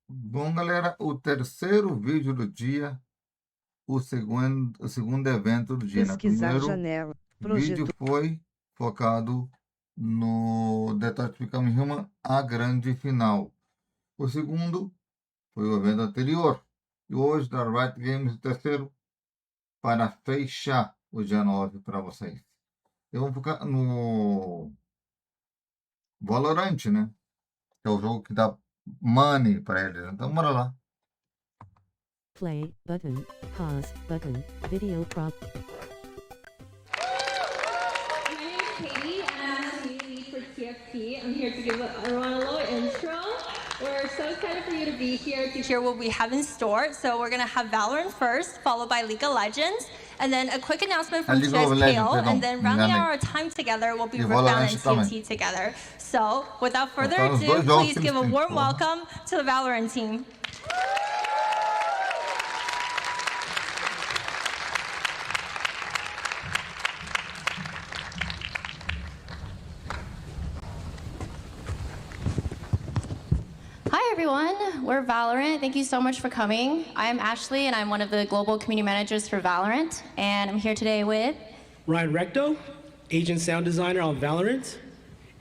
Bom, galera, o terceiro vídeo do dia, o segundo evento do dia, né? Primeiro vídeo foi focado no Detroit Become Human, a grande final. O segundo foi o evento anterior. E hoje, da Riot Games, o terceiro, para fechar o dia 9 para vocês. Eu vou focar no Valorant, né? Que é o jogo que dá money para eles. Então, bora lá. Play button, pause button, video prop. My name is Katie, and I'm the team lead for TFT. I'm here to give everyone a little intro. We're so excited for you to be here to hear what we have in store. So we're going to have Valorant first, followed by League of Legends, and then a quick announcement from today's KO, and then rounding out our time together will be Rift and TFT together. So without further ado, please give a warm welcome to the Valorant team. Hi everyone, we're Valorant. Thank you so much for coming. I'm Ashley and I'm one of the global community managers for Valorant, and I'm here today with Ryan Recto, agent sound designer on Valorant,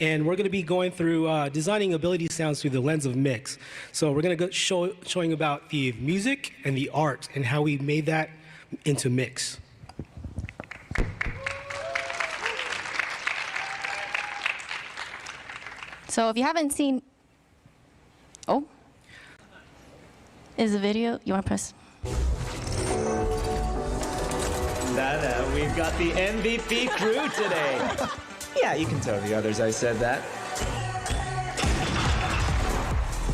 and we're going to be going through designing ability sounds through the lens of mix. So we're going to go showing about the music and the art and how we made that into mix. So if you haven't seen, is the video, you want to press? We've got the MVP crew today. Yeah, you can tell the others I said that.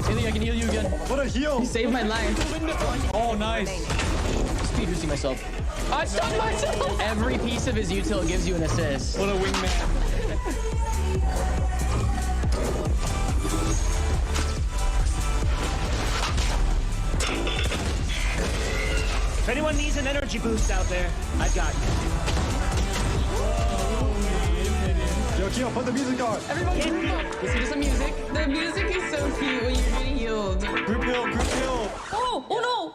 Haley, I can heal you again. What a heal! You saved my life. Oh, nice. Speed boosting myself. I stunned myself! Every piece of his util gives you an assist. What a wingman. If anyone needs an energy boost out there, I've got you. Yo, Keo, put the music on. Everybody, listen to some music. The music is so cute when you're getting healed. Group heal, group heal. Oh no!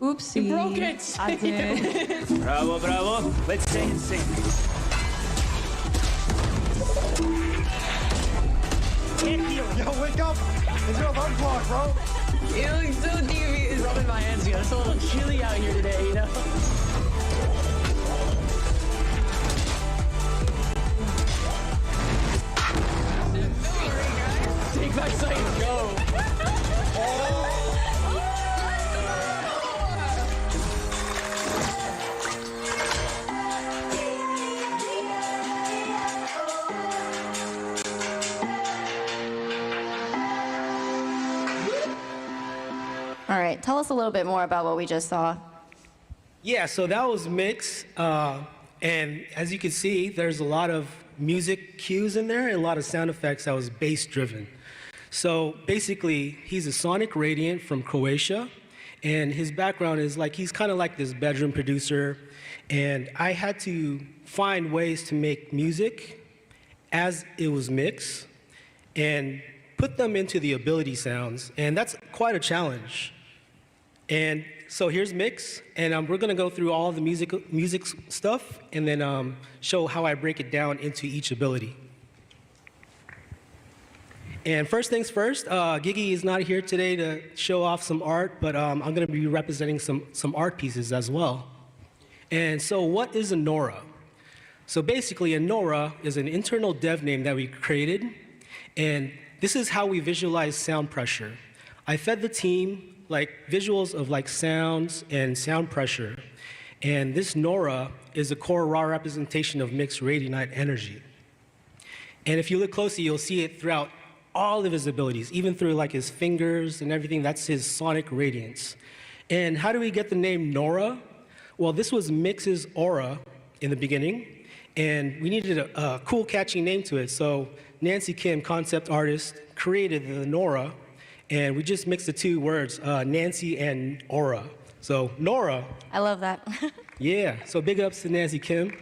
Oopsie. You broke it. I did. Bravo, bravo. Let's stay in sync. Can't heal. Yo, wake up. It's your alarm clock, bro. You look so devious. Rubbing my hands together. It's a little chilly out here today, you know? Take back sight and go. All right, tell us a little bit more about what we just saw. Yeah, so that was mix, and as you can see, there's a lot of music cues in there and a lot of sound effects that was bass driven. So basically, he's a sonic radiant from Croatia, and his background is like, he's kind of like this bedroom producer, and I had to find ways to make music as it was mixed and put them into the ability sounds, and that's quite a challenge. And so here's mix, and we're gonna go through all the music stuff and then show how I break it down into each ability. And first things first, Gigi is not here today to show off some art, but I'm gonna be representing some art pieces as well. And so what is a Nora? So basically a Nora is an internal dev name that we created, and this is how we visualize sound pressure. I fed the team like visuals of like sounds and sound pressure. And this Nora is a core raw representation of mixed radionite energy. And if you look closely, you'll see it throughout all of his abilities, even through like his fingers and everything. That's his sonic radiance. And how do we get the name Nora? Well, this was Mix's aura in the beginning, and we needed a cool, catchy name to it. So Nancy Kim, concept artist, created the Nora, and we just mixed the two words, Nancy and aura. So Nora. I love that. Yeah, so big ups to Nancy Kim.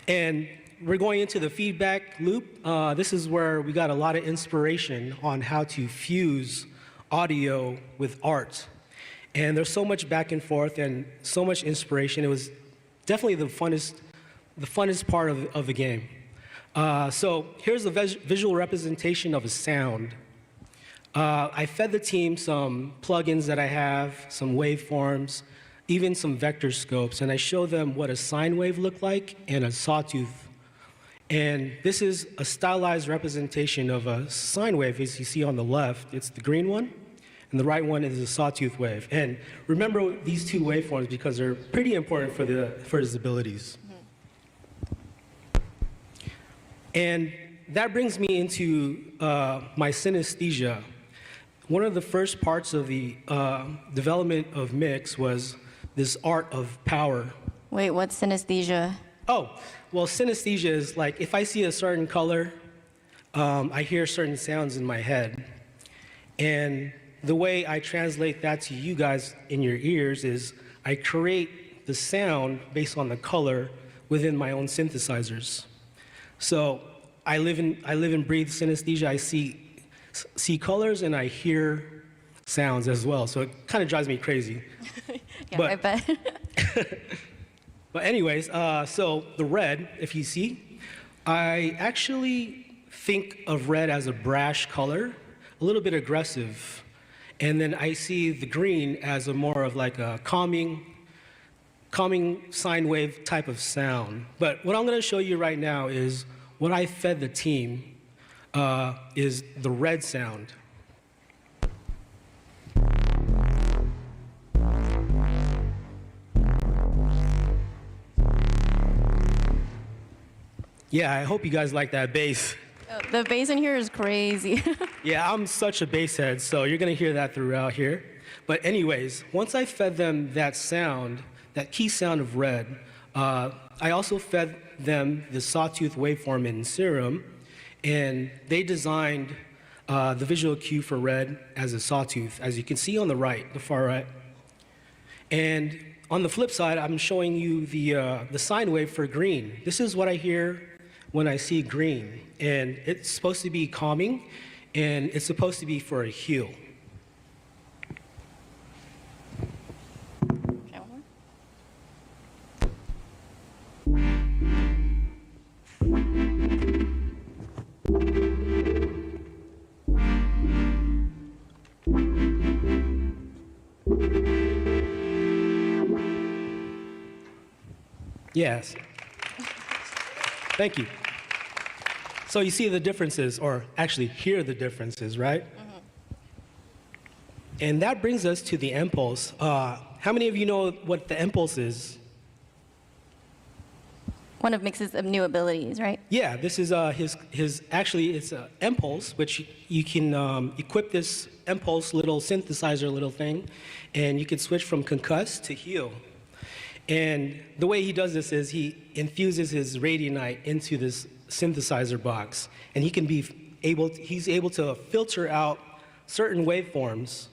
And we're going into the feedback loop. This is where we got a lot of inspiration on how to fuse audio with art. And there's so much back and forth and so much inspiration. It was definitely the funnest part of the game. So here's a visual representation of a sound. I fed the team some plugins that I have, some waveforms, even some vector scopes, and I show them what a sine wave looked like and a sawtooth. And this is a stylized representation of a sine wave, as you see on the left. It's the green one, and the right one is a sawtooth wave. And remember these two waveforms because they're pretty important for his abilities. And that brings me into my synesthesia. One of the first parts of the development of Mix was this art of power. Wait, what's synesthesia? Oh, well, synesthesia is like if I see a certain color, I hear certain sounds in my head. And the way I translate that to you guys in your ears is I create the sound based on the color within my own synthesizers. So I live and breathe synesthesia. I see colors and I hear sounds as well. So it kind of drives me crazy. Yeah, I bet. But anyways, so the red, if you see, I actually think of red as a brash color, a little bit aggressive. And then I see the green as a more of like a calming sine wave type of sound. But what I'm going to show you right now is what I fed the team is the red sound. Yeah, I hope you guys like that bass. The bass in here is crazy. Yeah, I'm such a bass head, so you're gonna hear that throughout here. But anyways, once I fed them that sound, that key sound of red, I also fed them the sawtooth waveform in Serum, and they designed the visual cue for red as a sawtooth, as you can see on the right, the far right. And on the flip side, I'm showing you the sine wave for green. This is what I hear when I see green, and it's supposed to be calming, and it's supposed to be for a heal. Okay, one more. Yes. Thank you. So you see the differences, or actually hear the differences, right? Mm-hmm. And that brings us to the impulse. How many of you know what the impulse is? One of Mix's new abilities, right? Yeah, this is actually it's an impulse, which you can equip this impulse little synthesizer little thing, and you can switch from concuss to heal. And the way he does this is he infuses his radionite into this synthesizer box, and he's able to filter out certain waveforms.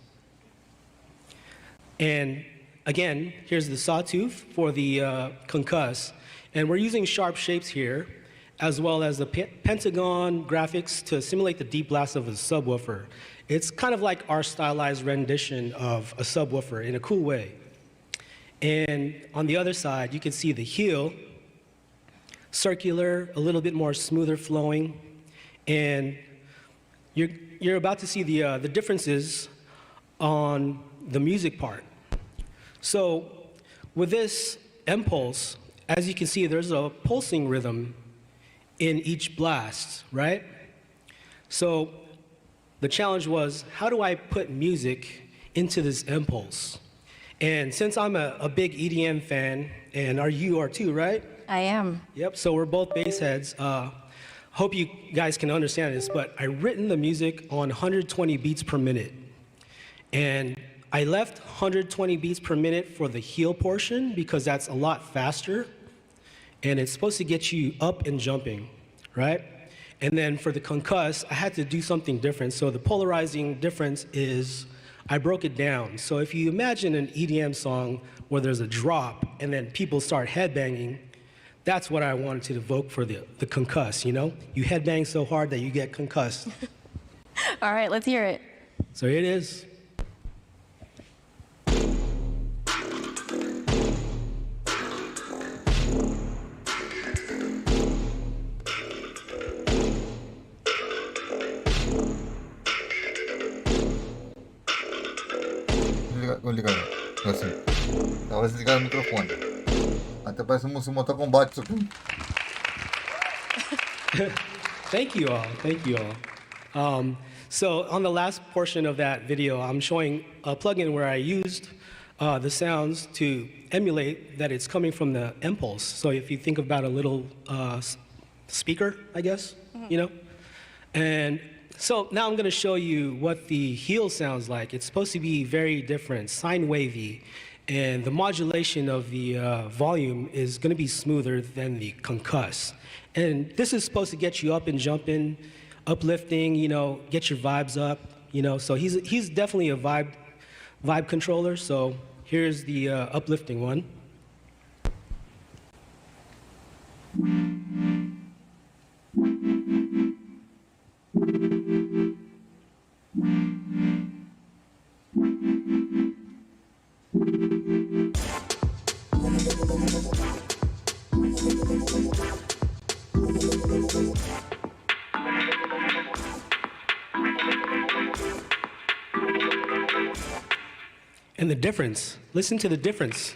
And again, here's the sawtooth for the concuss, and we're using sharp shapes here, as well as the pentagon graphics to simulate the deep blast of a subwoofer. It's kind of like our stylized rendition of a subwoofer in a cool way. And on the other side, you can see the heel, circular, a little bit more smoother flowing, and you're about to see the differences on the music part. So with this impulse, as you can see, there's a pulsing rhythm in each blast, right? So the challenge was, how do I put music into this impulse? And since I'm a big EDM fan, and you are too, right? I am. Yep, so we're both bass heads. Hope you guys can understand this, but I written the music on 120 beats per minute. And I left 120 beats per minute for the heel portion because that's a lot faster. And it's supposed to get you up and jumping, right? And then for the concuss, I had to do something different. So the polarizing difference is I broke it down. So if you imagine an EDM song where there's a drop and then people start headbanging, That's what I wanted to evoke for the concuss, you know? You headbang so hard that you get concussed. All right, let's hear it. So here it is. Vou ligar, assim. Tava desligado o microfone. Até parece um Mortal Kombat isso aqui. Thank you all. Thank you all. So on the last portion of that video, I'm showing a plugin where I used the sounds to emulate that it's coming from the impulse. So if you think about a little speaker, I guess, you know? And so now I'm going to show you what the heel sounds like. It's supposed to be very different, sine wavy, and the modulation of the volume is going to be smoother than the concuss. And this is supposed to get you up and jumping, uplifting, you know, get your vibes up, you know. So he's definitely a vibe controller. So here's the uplifting one. And the difference, listen to the difference.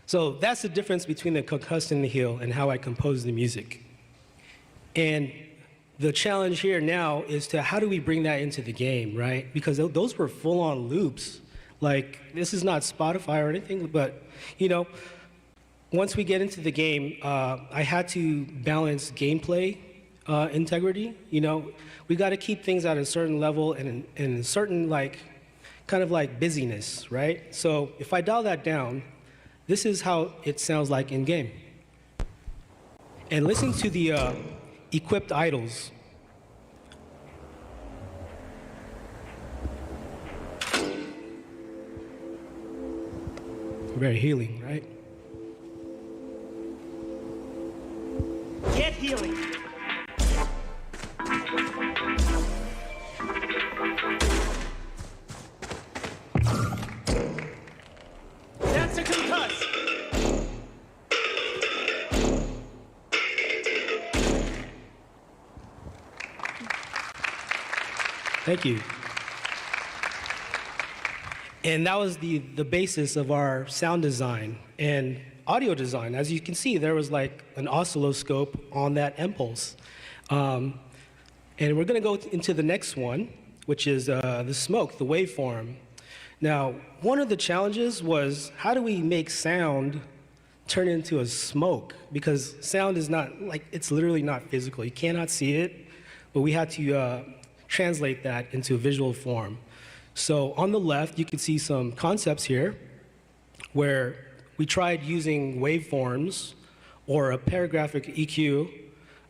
So that's the difference between the concuss and the heel and how I compose the music. And the challenge here now is to how do we bring that into the game, right? Because those were full-on loops. Like, this is not Spotify or anything, but, you know, once we get into the game, I had to balance gameplay integrity. You know, we got to keep things at a certain level and a certain, like, kind of like busyness, right? So if I dial that down, this is how it sounds like in game. And listen to the equipped idols. Very healing, right? Get healing. That's a concuss. Thank you. And that was the basis of our sound design and audio design. As you can see, there was like an oscilloscope on that impulse. And we're going to go into the next one, which is the smoke, the waveform. Now, one of the challenges was how do we make sound turn into a smoke? Because sound is not, like, it's literally not physical. You cannot see it, but we had to translate that into a visual form. So on the left, you can see some concepts here where we tried using waveforms or a paragraphic EQ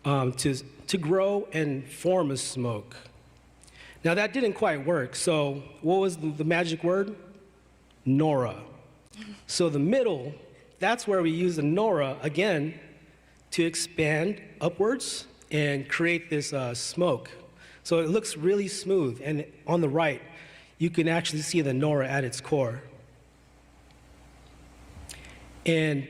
to grow and form a smoke. Now that didn't quite work, so what was the magic word? Nora. So the middle, that's where we use the Nora again to expand upwards and create this smoke. So it looks really smooth, and on the right, you can actually see the Nora at its core. And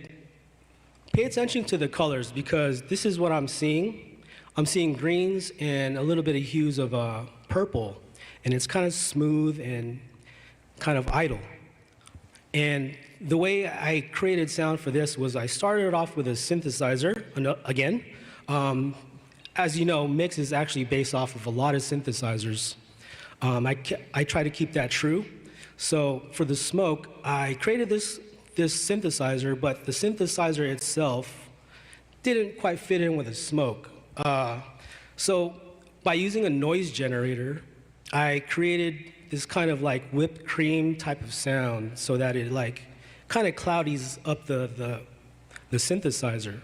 pay attention to the colors because this is what I'm seeing. I'm seeing greens and a little bit of hues of purple, and it's kind of smooth and kind of idle. And the way I created sound for this was I started off with a synthesizer, again. As you know, mix is actually based off of a lot of synthesizers. I try to keep that true. So for the smoke, I created this synthesizer, but the synthesizer itself didn't quite fit in with the smoke. So by using a noise generator, I created this kind of like whipped cream type of sound so that it like kind of cloudies up the synthesizer.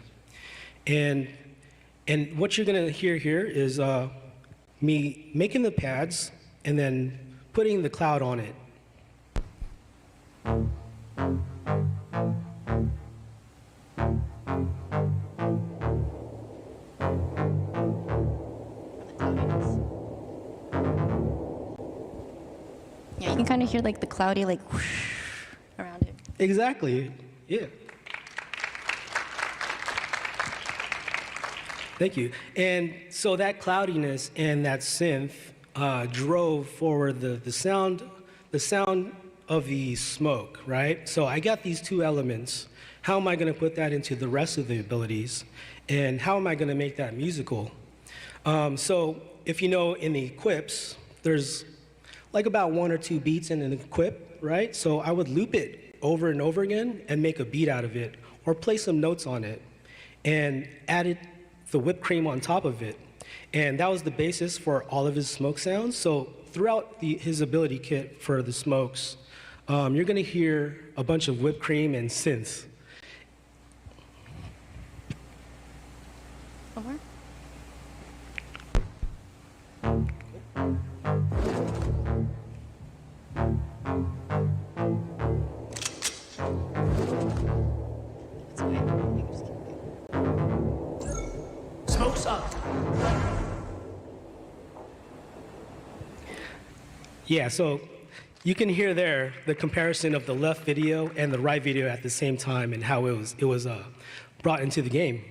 And what you're gonna hear here is me making the pads and then putting the cloud on it. Yeah, you can kind of hear like the cloudy like whoosh around it. Exactly, yeah. Thank you. And so that cloudiness and that synth drove forward the sound of the smoke, right? So I got these two elements. How am I going to put that into the rest of the abilities? And how am I going to make that musical? So if you know in the equips, there's like about 1 or 2 beats in an equip, right? So I would loop it over and over again and make a beat out of it, or play some notes on it, and added the whipped cream on top of it. And that was the basis for all of his smoke sounds. So throughout his ability kit for the smokes, you're gonna hear a bunch of whipped cream and synths. Over. Smoke's up. Yeah, so you can hear there the comparison of the left video and the right video at the same time, and how it was brought into the game.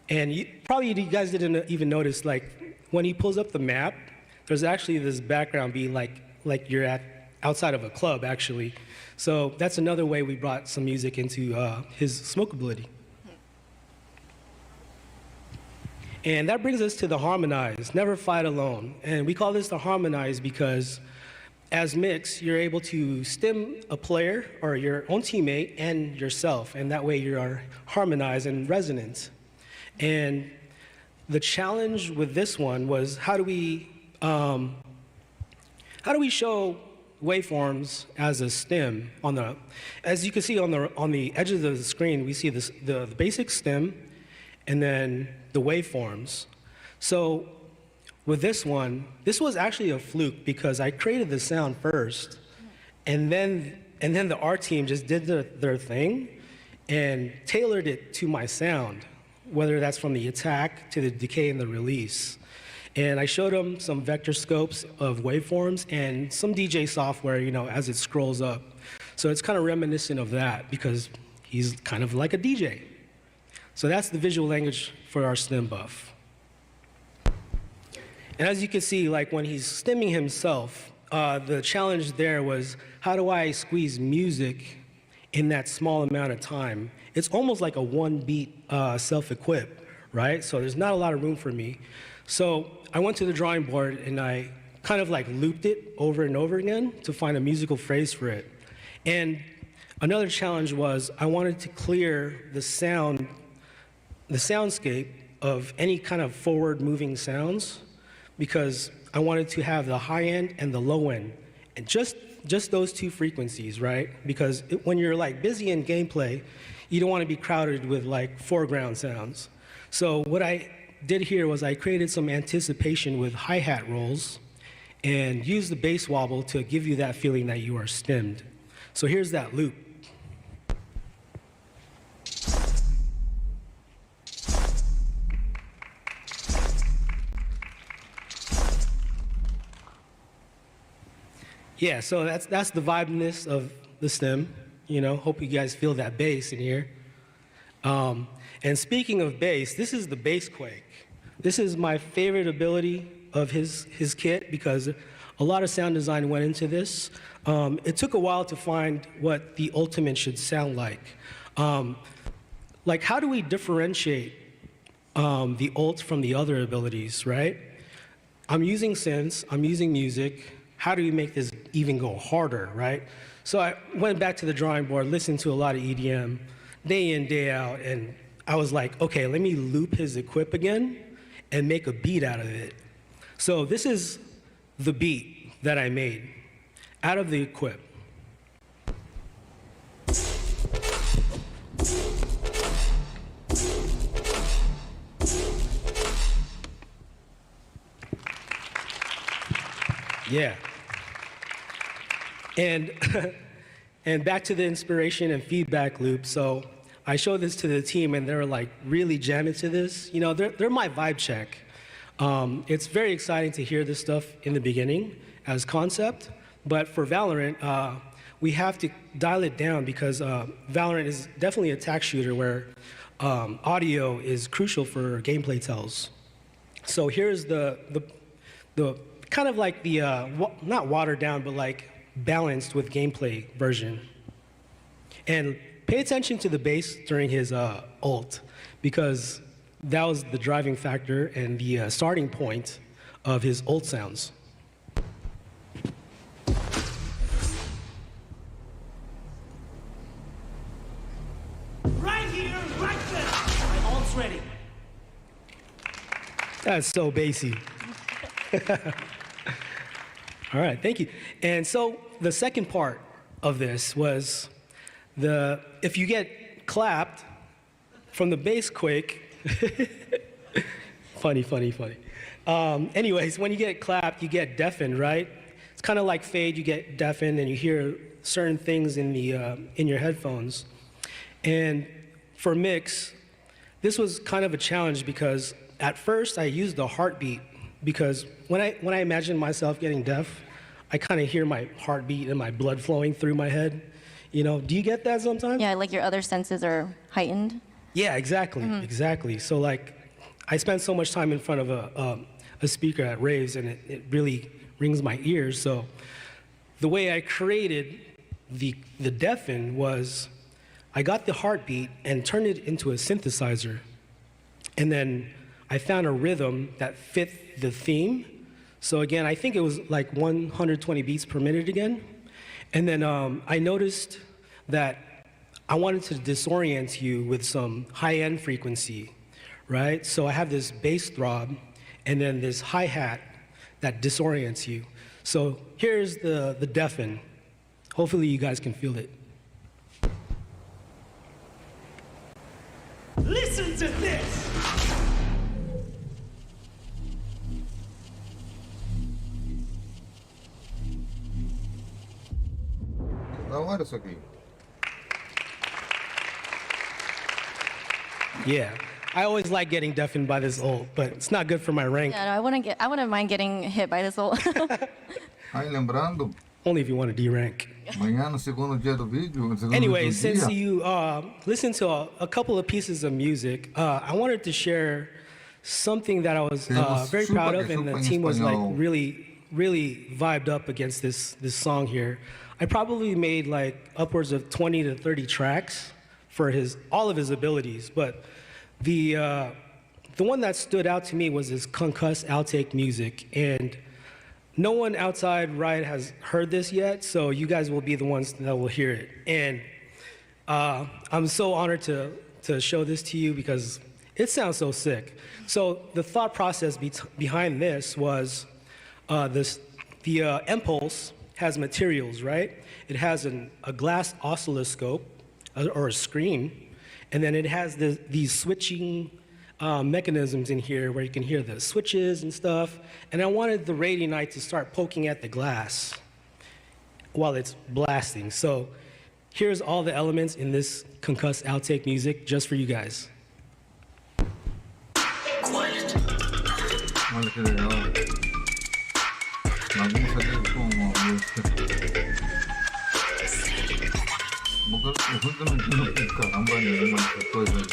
And probably you guys didn't even notice, like when he pulls up the map, there's actually this background being like you're outside of a club, actually. So that's another way we brought some music into his smoke ability. And that brings us to the harmonize, never fight alone. And we call this the harmonize because as mix, you're able to stem a player or your own teammate and yourself, and that way you are harmonized and resonant. And the challenge with this one was how do we show waveforms as a stem on the, as you can see on the edges of the screen, we see the basic stem and then the waveforms. So with this one, this was actually a fluke because I created the sound first, and then the art team just did their thing and tailored it to my sound, whether that's from the attack to the decay and the release. And I showed them some vector scopes of waveforms and some DJ software, you know, as it scrolls up. So it's kind of reminiscent of that because he's kind of like a DJ. So that's the visual language for our stem buff. And as you can see, like when he's stemming himself, the challenge there was, how do I squeeze music in that small amount of time? It's almost like a one-beat self-equip, right? So there's not a lot of room for me. So I went to the drawing board and I kind of like looped it over and over again to find a musical phrase for it. And another challenge was I wanted to clear the soundscape of any kind of forward-moving sounds, because I wanted to have the high end and the low end, and just those two frequencies, right? Because when you're like busy in gameplay, you don't want to be crowded with like foreground sounds. So what I did here was I created some anticipation with hi-hat rolls and used the bass wobble to give you that feeling that you are stemmed. So here's that loop. Yeah, so that's the vibeness of the stem. You know, hope you guys feel that bass in here. And speaking of bass, this is the bass quake. This is my favorite ability of his kit because a lot of sound design went into this. It took a while to find what the ultimate should sound like. Like, how do we differentiate the ult from the other abilities, right? I'm using synths, I'm using music. How do we make this even go harder, right? So I went back to the drawing board, listened to a lot of EDM, day in, day out, and I was like, okay, let me loop his equip again and make a beat out of it. So this is the beat that I made out of the equip. Yeah. And, and back to the inspiration and feedback loop. So I showed this to the team, and they were like really jamming to this. You know, they're my vibe check. It's very exciting to hear this stuff in the beginning as concept, but for Valorant, we have to dial it down because Valorant is definitely a attack shooter where audio is crucial for gameplay tells. So here's the kind of like the, not watered down, but like balanced with gameplay version. And pay attention to the bass during his ult, because that was the driving factor and the starting point of his ult sounds. Right here, right there. My ult's ready. That's so bassy. All right, thank you. And so the second part of this was if you get clapped from the bass quake, funny. Anyways, when you get clapped, you get deafened, right? It's kind of like fade, you get deafened and you hear certain things in your headphones. And for Mix, this was kind of a challenge because at first I used the heartbeat, because when I imagine myself getting deaf, I kind of hear my heartbeat and my blood flowing through my head. You know, do you get that sometimes? Yeah, like your other senses are heightened. Yeah, exactly, exactly. So like, I spend so much time in front of a speaker at raves, and it really rings my ears. So the way I created the deafen was, I got the heartbeat and turned it into a synthesizer. And then I found a rhythm that fit the theme. So again, I think it was like 120 beats per minute again. And then I noticed that I wanted to disorient you with some high-end frequency, right? So I have this bass throb and then this hi-hat that disorients you. So here's the deafen. Hopefully you guys can feel it. Listen to this. Da hora isso aqui. Yeah, I always like getting deafened by this ult, but it's not good for my rank. Yeah, no, I wouldn't mind getting hit by this ult. Aí lembrando, Only if you want to D-rank. amanhã no segundo dia do vídeo, no segundo Anyway, dia, since you listened to a couple of pieces of music, I wanted to share something that I was very proud of, and the team was like really vibed up against this song here. I probably made like upwards of 20 to 30 tracks for all of his abilities, but the one that stood out to me was his concuss outtake music, and no one outside Riot has heard this yet, so you guys will be the ones that will hear it. And I'm so honored to show this to you because it sounds so sick. So the thought process behind this was the impulse has materials, right? It has a glass oscilloscope or a screen, and then it has these switching mechanisms in here where you can hear the switches and stuff. And I wanted the Radiant Knight to start poking at the glass while it's blasting. So here's all the elements in this concuss outtake music just for you guys. olha que legal. Bagunça dele com uma música. O ruim que eu não entendo caramba nenhuma dessas coisas.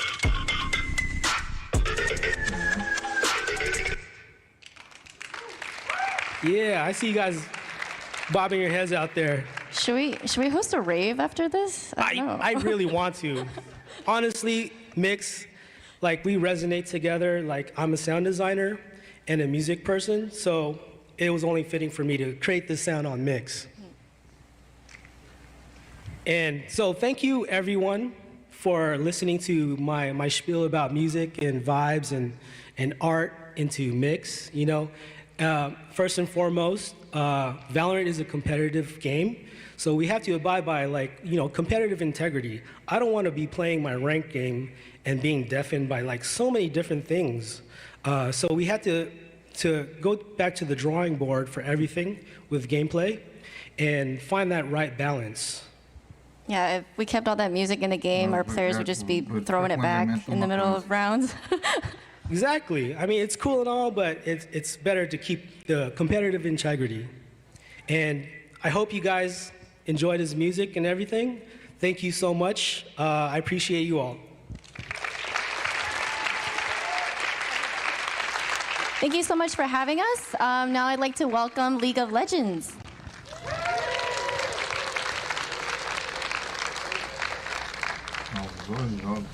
Yeah, I see you guys bobbing your heads out there. Should we host a rave after this? I don't know. I really want to. Honestly, Mix, like we resonate together. Like I'm a sound designer and a music person, so it was only fitting for me to create this sound on Mix. And so thank you everyone for listening to my spiel about music and vibes and art into Mix. You know, first and foremost, Valorant is a competitive game, so we have to abide by competitive integrity. I don't want to be playing my ranked game and being deafened by like so many different things. So we had to go back to the drawing board for everything with gameplay. and find that right balance. Yeah, if we kept all that music in the game, our players would just be throwing it back in the middle of rounds. Exactly. I mean, it's cool and all, but it's better to keep the competitive integrity. And I hope you guys enjoyed his music and everything. Thank you so much. I appreciate you all. Thank you so much for having us. Now I'd like to welcome League of Legends. Dois jogos.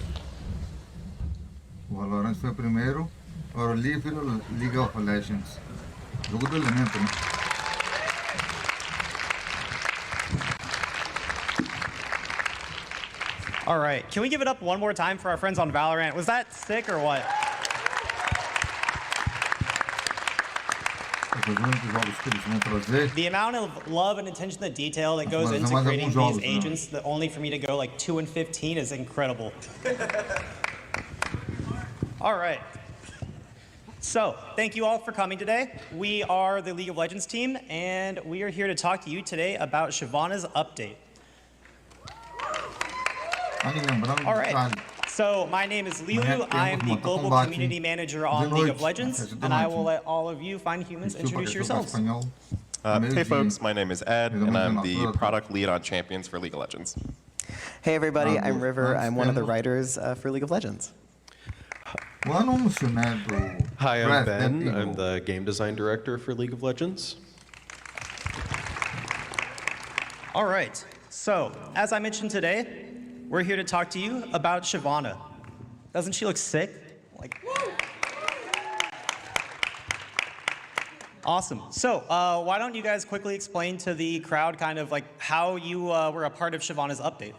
O Valorant foi o primeiro, agora o League of Legends. Jogo do elemento, né? All right, can we give it up one more time for our friends on Valorant? Was that sick or what? The amount of love and attention to detail that goes into creating these agents, that only for me to go like 2 and 15 is incredible. All right. So, thank you all for coming today. We are the League of Legends team, and we are here to talk to you today about Shyvana's update. All right. So my name is Lilu. I am the Global Community Manager on League of Legends, and I will let all of you fine humans introduce yourselves. Hey folks, my name is Ed, and I'm the product lead on Champions for League of Legends. Hey everybody, I'm River. I'm one of the writers for League of Legends. Hi, I'm Ben. I'm the game design director for League of Legends. All right. So, as I mentioned today, we're here to talk to you about Shyvana. Doesn't she look sick? Like, awesome. So, why don't you guys quickly explain to the crowd kind of like how you were a part of Shyvana's update?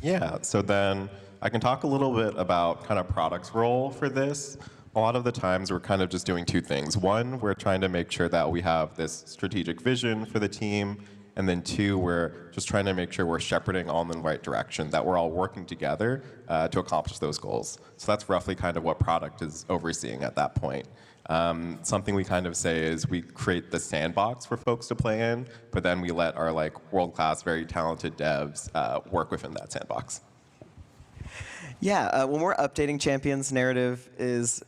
Yeah, so then I can talk a little bit about kind of product's role for this. A lot of the times we're kind of just doing two things. One, we're trying to make sure that we have this strategic vision for the team. And then two, we're just trying to make sure we're shepherding all in the right direction, that we're all working together to accomplish those goals. So that's roughly kind of what product is overseeing at that point. Something we kind of say is we create the sandbox for folks to play in, but then we let our like world-class, very talented devs work within that sandbox. Yeah, when we're updating Champions, narrative is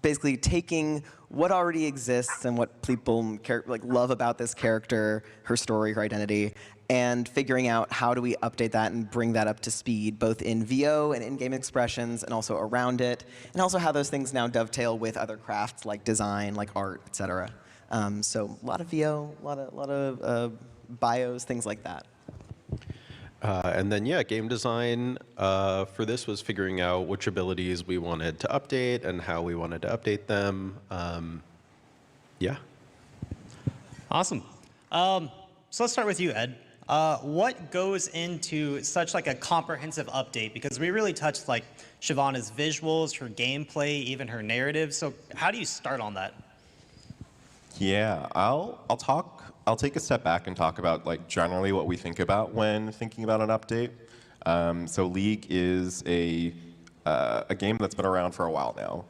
basically taking what already exists and what people love about this character, her story, her identity, and figuring out how do we update that and bring that up to speed, both in VO and in-game expressions, and also around it, and also how those things now dovetail with other crafts like design, like art, etc. So a lot of VO, a lot of bios, things like that. And then, yeah, game design for this was figuring out which abilities we wanted to update and how we wanted to update them. Yeah. Awesome. So let's start with you, Ed. What goes into such like a comprehensive update? Because we really touched like Shyvana's visuals, her gameplay, even her narrative. So how do you start on that? Yeah, I'll take a step back and talk about like generally what we think about when thinking about an update. So League is a game that's been around for a while now.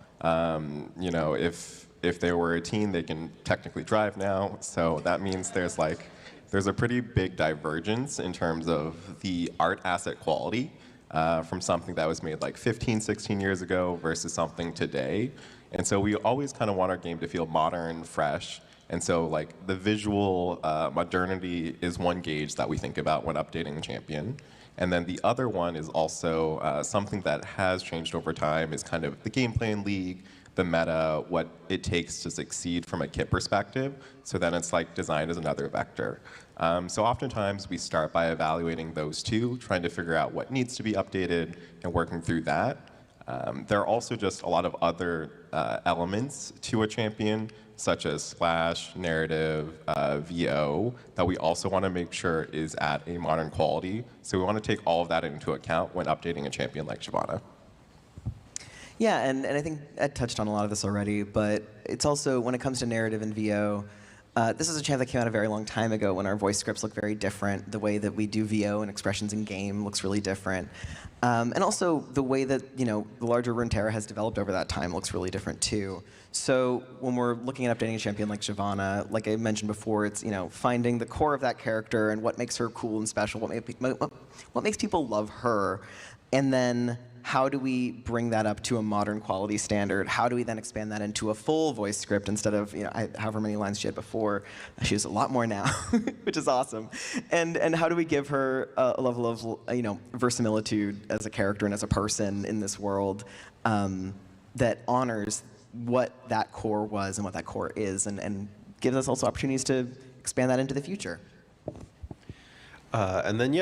You know, if they were a teen, they can technically drive now. So that means there's a pretty big divergence in terms of the art asset quality from something that was made like 15, 16 years ago versus something today. And so we always kind of want our game to feel modern, fresh. And so like the visual modernity is one gauge that we think about when updating a champion. And then the other one is also something that has changed over time is kind of the gameplay in League, the meta, what it takes to succeed from a kit perspective. So then it's like design is another vector. So oftentimes we start by evaluating those two, trying to figure out what needs to be updated and working through that. There are also just a lot of other elements to a champion, such as splash, narrative, VO, that we also want to make sure is at a modern quality. So we want to take all of that into account when updating a champion like Shyvana. Yeah, and I think Ed touched on a lot of this already, but it's also, when it comes to narrative and VO, This is a champ that came out a very long time ago when our voice scripts look very different. The way that we do VO and expressions in game looks really different. And also the way that the larger Runeterra has developed over that time looks really different too. So when we're looking at updating a champion like Shyvana, like I mentioned before, it's finding the core of that character and what makes her cool and special, what makes people love her, and then how do we bring that up to a modern quality standard? How do we then expand that into a full voice script instead of however many lines she had before? She has a lot more now, which is awesome. And how do we give her a level of verisimilitude as a character and as a person in this world that honors what that core was and what that core is, and gives us also opportunities to expand that into the future. And then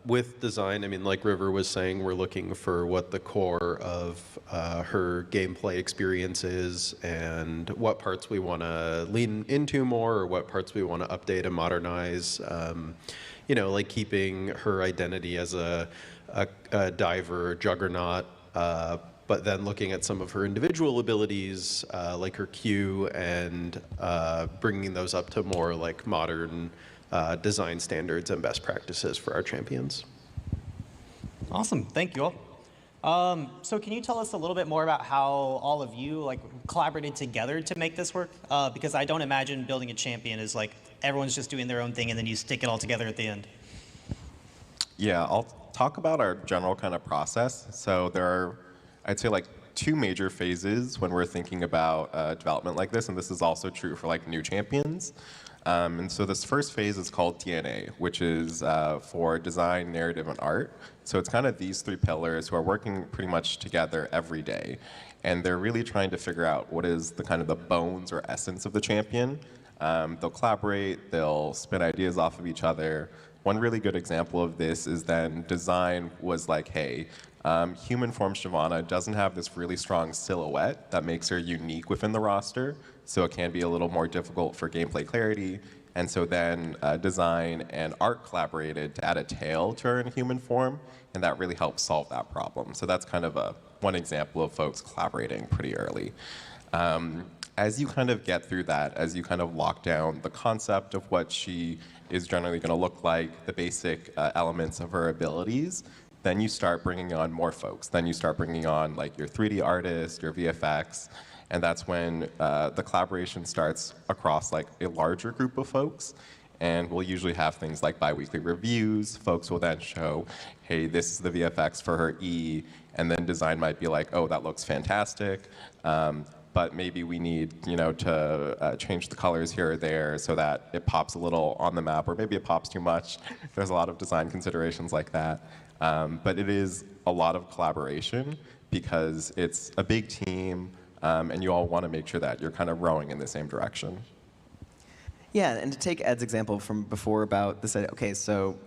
with design, I mean, like River was saying, we're looking for what the core of her gameplay experience is and what parts we want to lean into more or what parts we want to update and modernize. Like keeping her identity as a diver, juggernaut, but then looking at some of her individual abilities, like her Q, and bringing those up to more like modern design standards and best practices for our champions. Awesome, thank you all. So can you tell us a little bit more about how all of you collaborated together to make this work? Because I don't imagine building a champion is like everyone's just doing their own thing and then you stick it all together at the end. Yeah, I'll talk about our general kind of process. So there are, I'd say, like 2 major phases when we're thinking about development like this, and this is also true for like new champions. And so this first phase is called DNA, which is for design, narrative, and art. So it's kind of these 3 pillars who are working pretty much together every day. And they're really trying to figure out what is the kind of the bones or essence of the champion. They'll collaborate, they'll spin ideas off of each other. One really good example of this is then design was like, hey, human form Shyvana doesn't have this really strong silhouette that makes her unique within the roster, so it can be a little more difficult for gameplay clarity. And so then design and art collaborated to add a tail to her in human form, and that really helped solve that problem. So that's kind of one example of folks collaborating pretty early. As you kind of get through that, as you kind of lock down the concept of what she is generally going to look like, the basic elements of her abilities, then you start bringing on more folks. Then you start bringing on like your 3D artist, your VFX, and that's when the collaboration starts across like a larger group of folks. And we'll usually have things like bi-weekly reviews. Folks will then show, hey, this is the VFX for her E, and then design might be like, oh, that looks fantastic. But maybe we need, to change the colors here or there so that it pops a little on the map, or maybe it pops too much. There's a lot of design considerations like that. But it is a lot of collaboration because it's a big team, and you all want to make sure that you're kind of rowing in the same direction. Yeah, and to take Ed's example from before about this, okay, so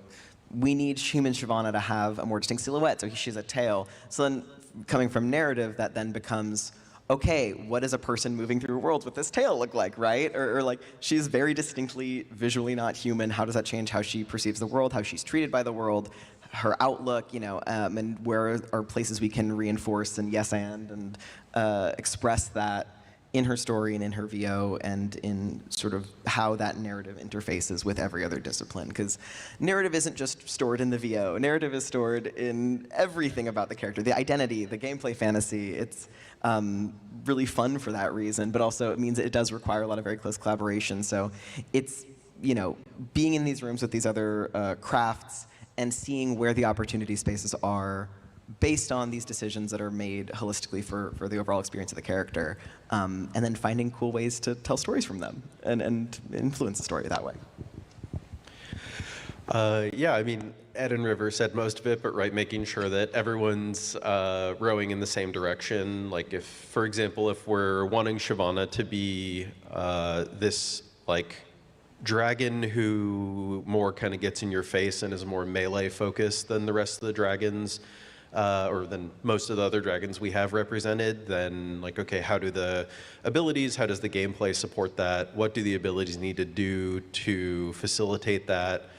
we need human Shyvana to have a more distinct silhouette, so she has a tail. So then coming from narrative, that then becomes, okay, what does a person moving through worlds with this tail look like, right? Or like, she's very distinctly visually not human. How does that change how she perceives the world, how she's treated by the world, her outlook, and where are places we can reinforce and yes and express that in her story and in her VO and in sort of how that narrative interfaces with every other discipline. Because narrative isn't just stored in the VO. Narrative is stored in everything about the character, the identity, the gameplay fantasy. It's really fun for that reason, but also it means that it does require a lot of very close collaboration. So it's, being in these rooms with these other crafts and seeing where the opportunity spaces are based on these decisions that are made holistically for the overall experience of the character, and then finding cool ways to tell stories from them and influence the story that way. Yeah, I mean, Ed and River said most of it, but making sure that everyone's rowing in the same direction. Like if, for example, if we're wanting Shyvana to be this dragon who more kind of gets in your face and is more melee focused than the rest of the dragons, or than most of the other dragons we have represented, then okay, how do the abilities, how does the gameplay support that? What do the abilities need to do to facilitate that?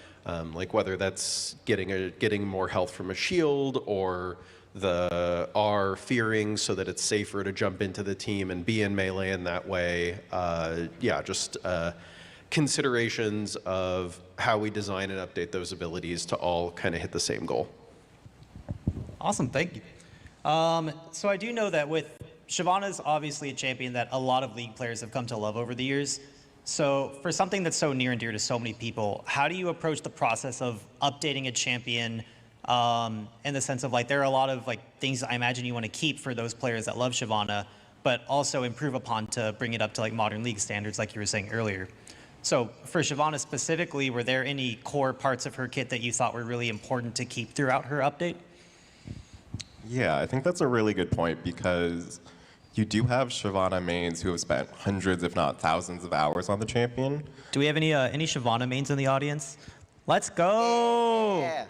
Like whether that's getting more health from a shield, or the R fearing so that it's safer to jump into the team and be in melee in that way. Yeah, just considerations of how we design and update those abilities to all kind of hit the same goal. Awesome, thank you. So I do know that with Shyvana's obviously a champion that a lot of League players have come to love over the years. So for something that's so near and dear to so many people, how do you approach the process of updating a champion in the sense of like, there are a lot of like things I imagine you want to keep for those players that love Shyvana, but also improve upon to bring it up to like modern League standards like you were saying earlier. So for Shyvana specifically, were there any core parts of her kit that you thought were really important to keep throughout her update? Yeah, I think that's a really good point, because you do have Shyvana mains who have spent hundreds, if not thousands of hours on the champion. Do we have any Shyvana mains in the audience? Let's go! Yeah.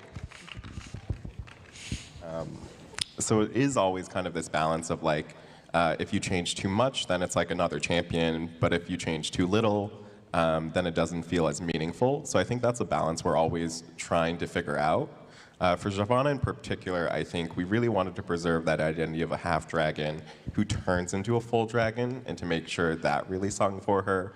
So it is always kind of this balance of like, if you change too much, then it's like another champion, but if you change too little, then it doesn't feel as meaningful. So I think that's a balance we're always trying to figure out. For Shyvana in particular, I think we really wanted to preserve that identity of a half dragon who turns into a full dragon, and to make sure that really sung for her.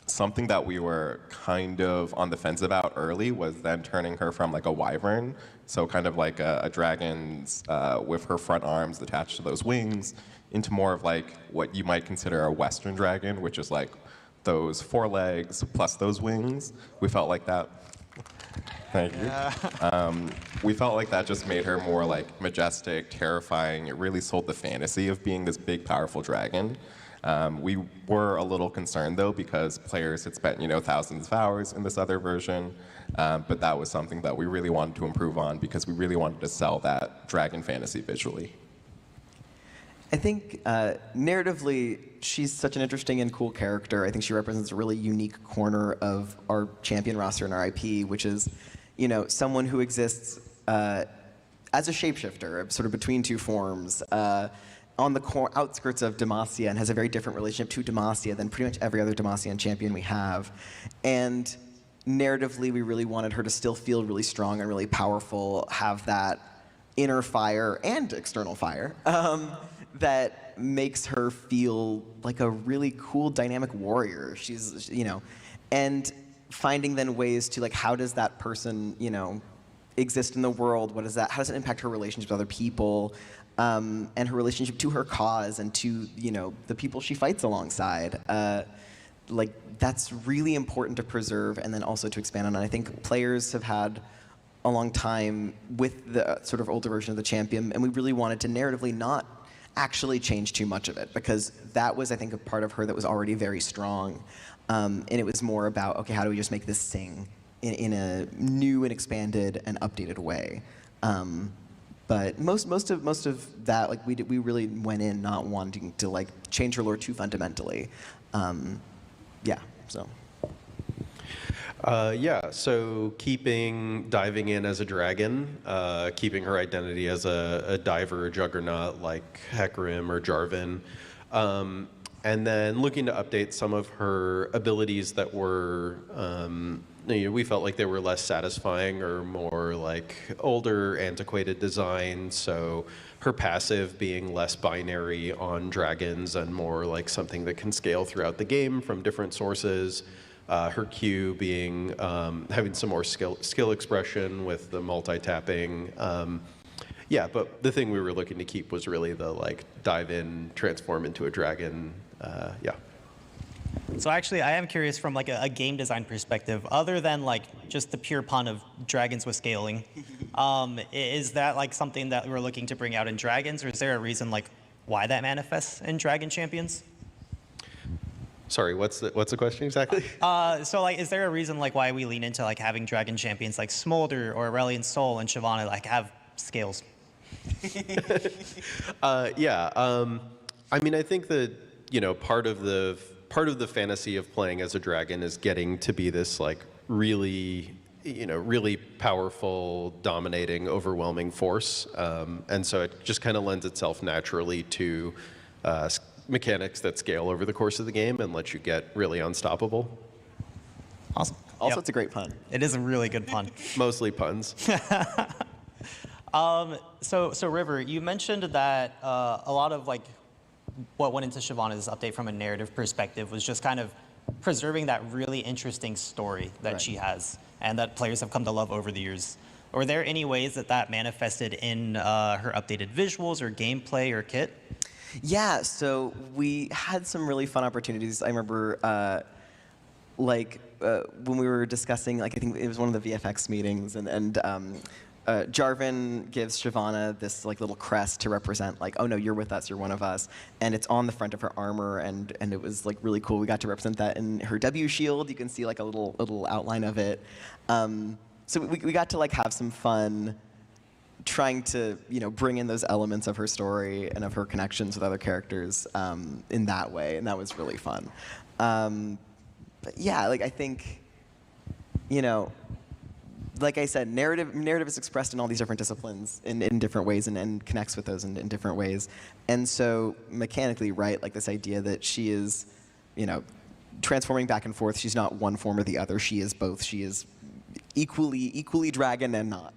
Something that we were kind of on the fence about early was then turning her from like a wyvern, so kind of like a dragon's with her front arms attached to those wings, into more of like what you might consider a Western dragon, which is like those 4 legs plus those wings. We felt like that. Thank you. We felt like that just made her more like majestic, terrifying. It really sold the fantasy of being this big, powerful dragon. We were a little concerned though, because players had spent, thousands of hours in this other version, but that was something that we really wanted to improve on, because we really wanted to sell that dragon fantasy visually. I think narratively, she's such an interesting and cool character. I think she represents a really unique corner of our champion roster and our IP, which is, someone who exists as a shapeshifter, sort of between two forms, on the outskirts of Demacia, and has a very different relationship to Demacia than pretty much every other Demacian champion we have. And narratively, we really wanted her to still feel really strong and really powerful, have that inner fire and external fire. That makes her feel like a really cool, dynamic warrior. She's, and finding then ways to like, how does that person, exist in the world? What is that? How does it impact her relationship with other people, and her relationship to her cause and to, the people she fights alongside? Like, that's really important to preserve and then also to expand on. And I think players have had a long time with the sort of older version of the champion, and we really wanted to narratively not actually change too much of it, because that was, I think, a part of her that was already very strong. And it was more about, okay, how do we just make this sing in a new and expanded and updated way? But most of that, like, we really went in not wanting to like change her lore too fundamentally. Yeah, so. Yeah, so diving in as a dragon, keeping her identity as a diver or juggernaut like Hecarim or Jarvan, and then looking to update some of her abilities that were, we felt like they were less satisfying or more like older, antiquated design. So her passive being less binary on dragons and more like something that can scale throughout the game from different sources. Her Q being having some more skill expression with the multi-tapping. Yeah, but the thing we were looking to keep was really the like dive in, transform into a dragon. Yeah. So actually, I am curious from like a game design perspective, other than like just the pure pun of dragons with scaling, is that like something that we're looking to bring out in dragons, or is there a reason like why that manifests in dragon champions? Sorry, what's the question exactly? So like, is there a reason like why we lean into like having dragon champions like Smolder or Aurelion Sol and Shyvana like have scales? Yeah, I mean, I think that part of the fantasy of playing as a dragon is getting to be this like really really powerful, dominating, overwhelming force, and so it just kind of lends itself naturally to mechanics that scale over the course of the game and let you get really unstoppable. Awesome. Also, Yep. it's a great pun. It is a really good pun. Mostly puns. So River, you mentioned that a lot of like what went into Shyvana's update from a narrative perspective was just kind of preserving that really interesting story that she has and that players have come to love over the years. Were there any ways that that manifested in her updated visuals or gameplay or kit? Yeah, so we had some really fun opportunities. I remember when we were discussing, like I think it was one of the VFX meetings, and Jarvan gives Shyvana this like little crest to represent like, oh no, you're with us, you're one of us, and it's on the front of her armor, and it was like really cool. We got to represent that in her W shield. You can see like a little outline of it. So we got to like have some fun trying to bring in those elements of her story and of her connections with other characters in that way, and that was really fun. But yeah, like I think, like I said, narrative is expressed in all these different disciplines in different ways and connects with those in different ways. And so mechanically, right, like this idea that she is, transforming back and forth. She's not one form or the other. She is both. She is equally dragon and not,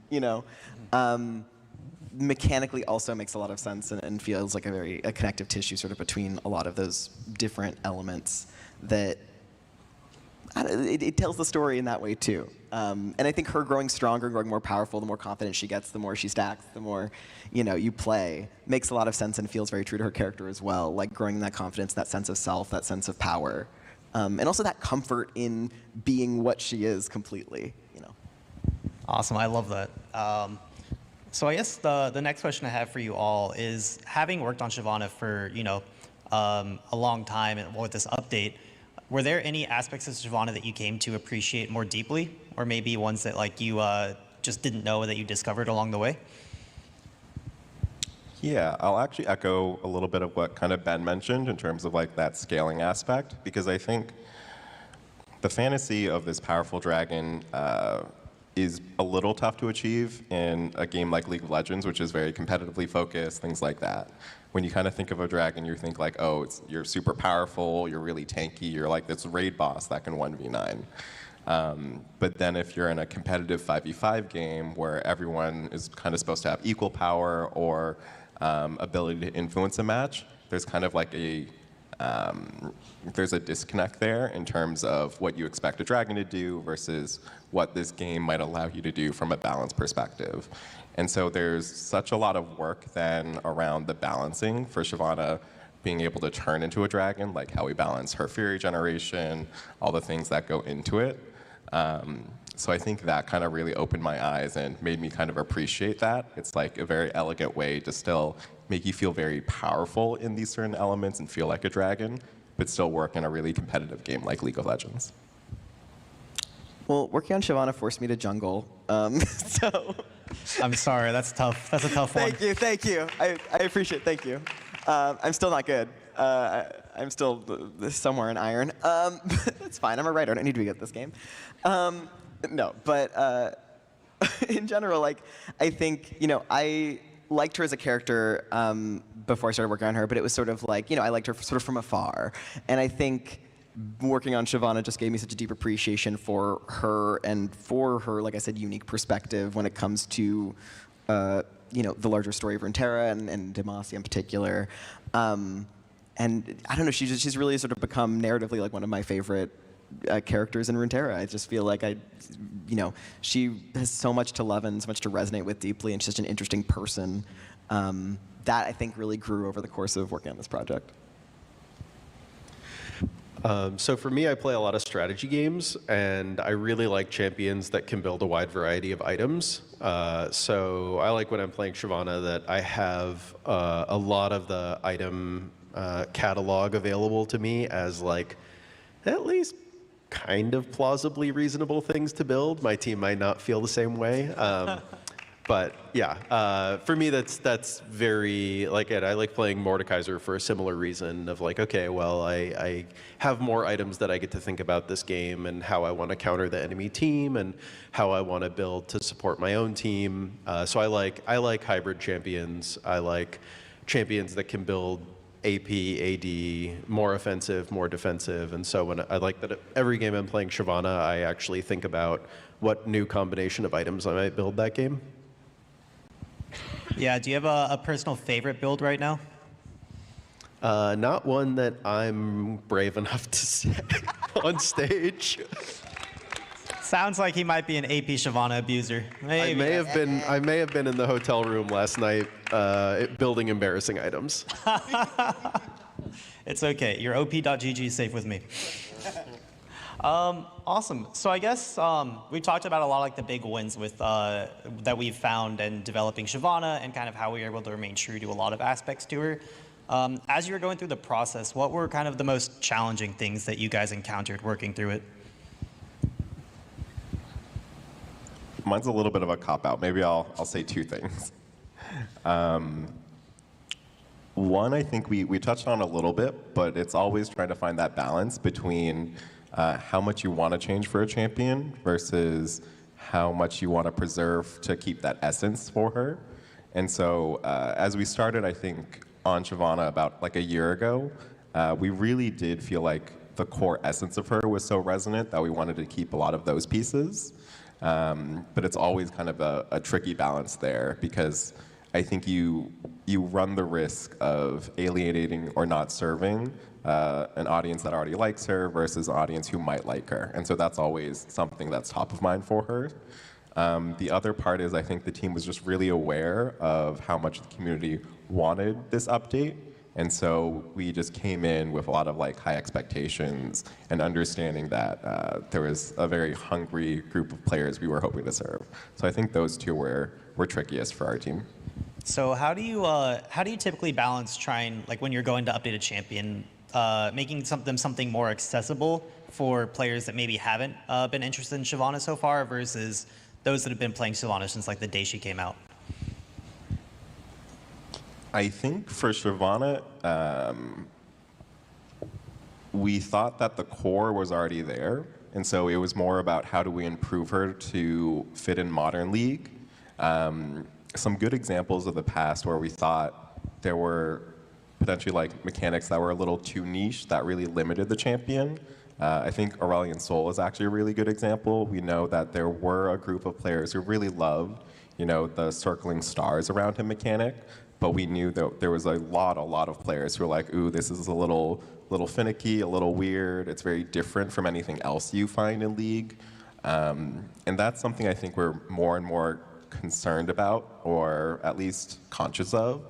mechanically also makes a lot of sense and feels like a connective tissue sort of between a lot of those different elements that it tells the story in that way too. And I think her growing stronger, growing more powerful, the more confident she gets, the more she stacks, the more you play, makes a lot of sense and feels very true to her character as well. Like growing in that confidence, that sense of self, that sense of power, and also that comfort in being what she is completely. Awesome, I love that. So I guess the next question I have for you all is, having worked on Shyvana for a long time and with this update, were there any aspects of Shyvana that you came to appreciate more deeply, or maybe ones that like you just didn't know that you discovered along the way? Yeah, I'll actually echo a little bit of what kind of Ben mentioned in terms of like that scaling aspect, because I think the fantasy of this powerful dragon is a little tough to achieve in a game like League of Legends, which is very competitively focused, things like that. When you kind of think of a dragon, you think like, oh, you're super powerful, you're really tanky, you're like this raid boss that can 1v9. But then if you're in a competitive 5v5 game where everyone is kind of supposed to have equal power or ability to influence a match, there's kind of like there's a disconnect there in terms of what you expect a dragon to do versus what this game might allow you to do from a balance perspective. And so there's such a lot of work then around the balancing for Shyvana being able to turn into a dragon, like how we balance her Fury generation, all the things that go into it. So I think that kind of really opened my eyes and made me kind of appreciate that. It's like a very elegant way to still make you feel very powerful in these certain elements and feel like a dragon, but still work in a really competitive game like League of Legends. Well, working on Shyvana forced me to jungle, so... I'm sorry, that's tough. That's a tough one. Thank you. I appreciate it, thank you. I'm still not good. I'm still somewhere in iron. It's fine, I'm a writer, I don't need to be good at this game. No, but in general, like, I think, I liked her as a character before I started working on her, but it was sort of like, I liked her sort of from afar. And I think working on Shyvana just gave me such a deep appreciation for her and for her, like I said, unique perspective when it comes to, the larger story of Runeterra and Demacia in particular. And I don't know, she's really sort of become narratively like one of my favorite characters in Runeterra. I just feel like she has so much to love and so much to resonate with deeply, and she's such an interesting person. That I think really grew over the course of working on this project. So for me, I play a lot of strategy games, and I really like champions that can build a wide variety of items. So I like when I'm playing Shyvana that I have a lot of the item catalog available to me as like at least kind of plausibly reasonable things to build. My team might not feel the same way. But yeah, for me, that's very, like Ed, I like playing Mordekaiser for a similar reason of like, okay, well, I have more items that I get to think about this game and how I want to counter the enemy team and how I want to build to support my own team. So I like hybrid champions. I like champions that can build AP, AD, more offensive, more defensive. And so when I like that every game I'm playing Shyvana, I actually think about what new combination of items I might build that game. Yeah, do you have a personal favorite build right now? Not one that I'm brave enough to say on stage. Sounds like he might be an AP Shyvana abuser. Maybe. I may have been in the hotel room last night building embarrassing items. It's okay. Your op.gg is safe with me. Awesome. So I guess we talked about a lot of like the big wins with that we've found in developing Shyvana and kind of how we were able to remain true to a lot of aspects to her. As you were going through the process, what were kind of the most challenging things that you guys encountered working through it? Mine's a little bit of a cop-out. Maybe I'll say two things. One, I think we touched on a little bit, but it's always trying to find that balance between how much you want to change for a champion versus how much you want to preserve to keep that essence for her. And so as we started, I think, on Shyvana about like a year ago, we really did feel like the core essence of her was so resonant that we wanted to keep a lot of those pieces. But it's always kind of a tricky balance there because I think you run the risk of alienating or not serving an audience that already likes her versus an audience who might like her. And so that's always something that's top of mind for her. The other part is I think the team was just really aware of how much the community wanted this update. And so we just came in with a lot of like high expectations and understanding that there was a very hungry group of players we were hoping to serve. So I think those two were trickiest for our team. So how do you typically balance trying, like when you're going to update a champion, making them something more accessible for players that maybe haven't been interested in Shyvana so far versus those that have been playing Shyvana since like the day she came out? I think for Shyvana, we thought that the core was already there. And so it was more about how do we improve her to fit in Modern League. Some good examples of the past where we thought there were potentially like mechanics that were a little too niche that really limited the champion. I think Aurelion Sol is actually a really good example. We know that there were a group of players who really loved, the circling stars around him mechanic, but we knew that there was a lot of players who were like, ooh, this is a little finicky, a little weird. It's very different from anything else you find in League. And that's something I think we're more and more concerned about, or at least conscious of.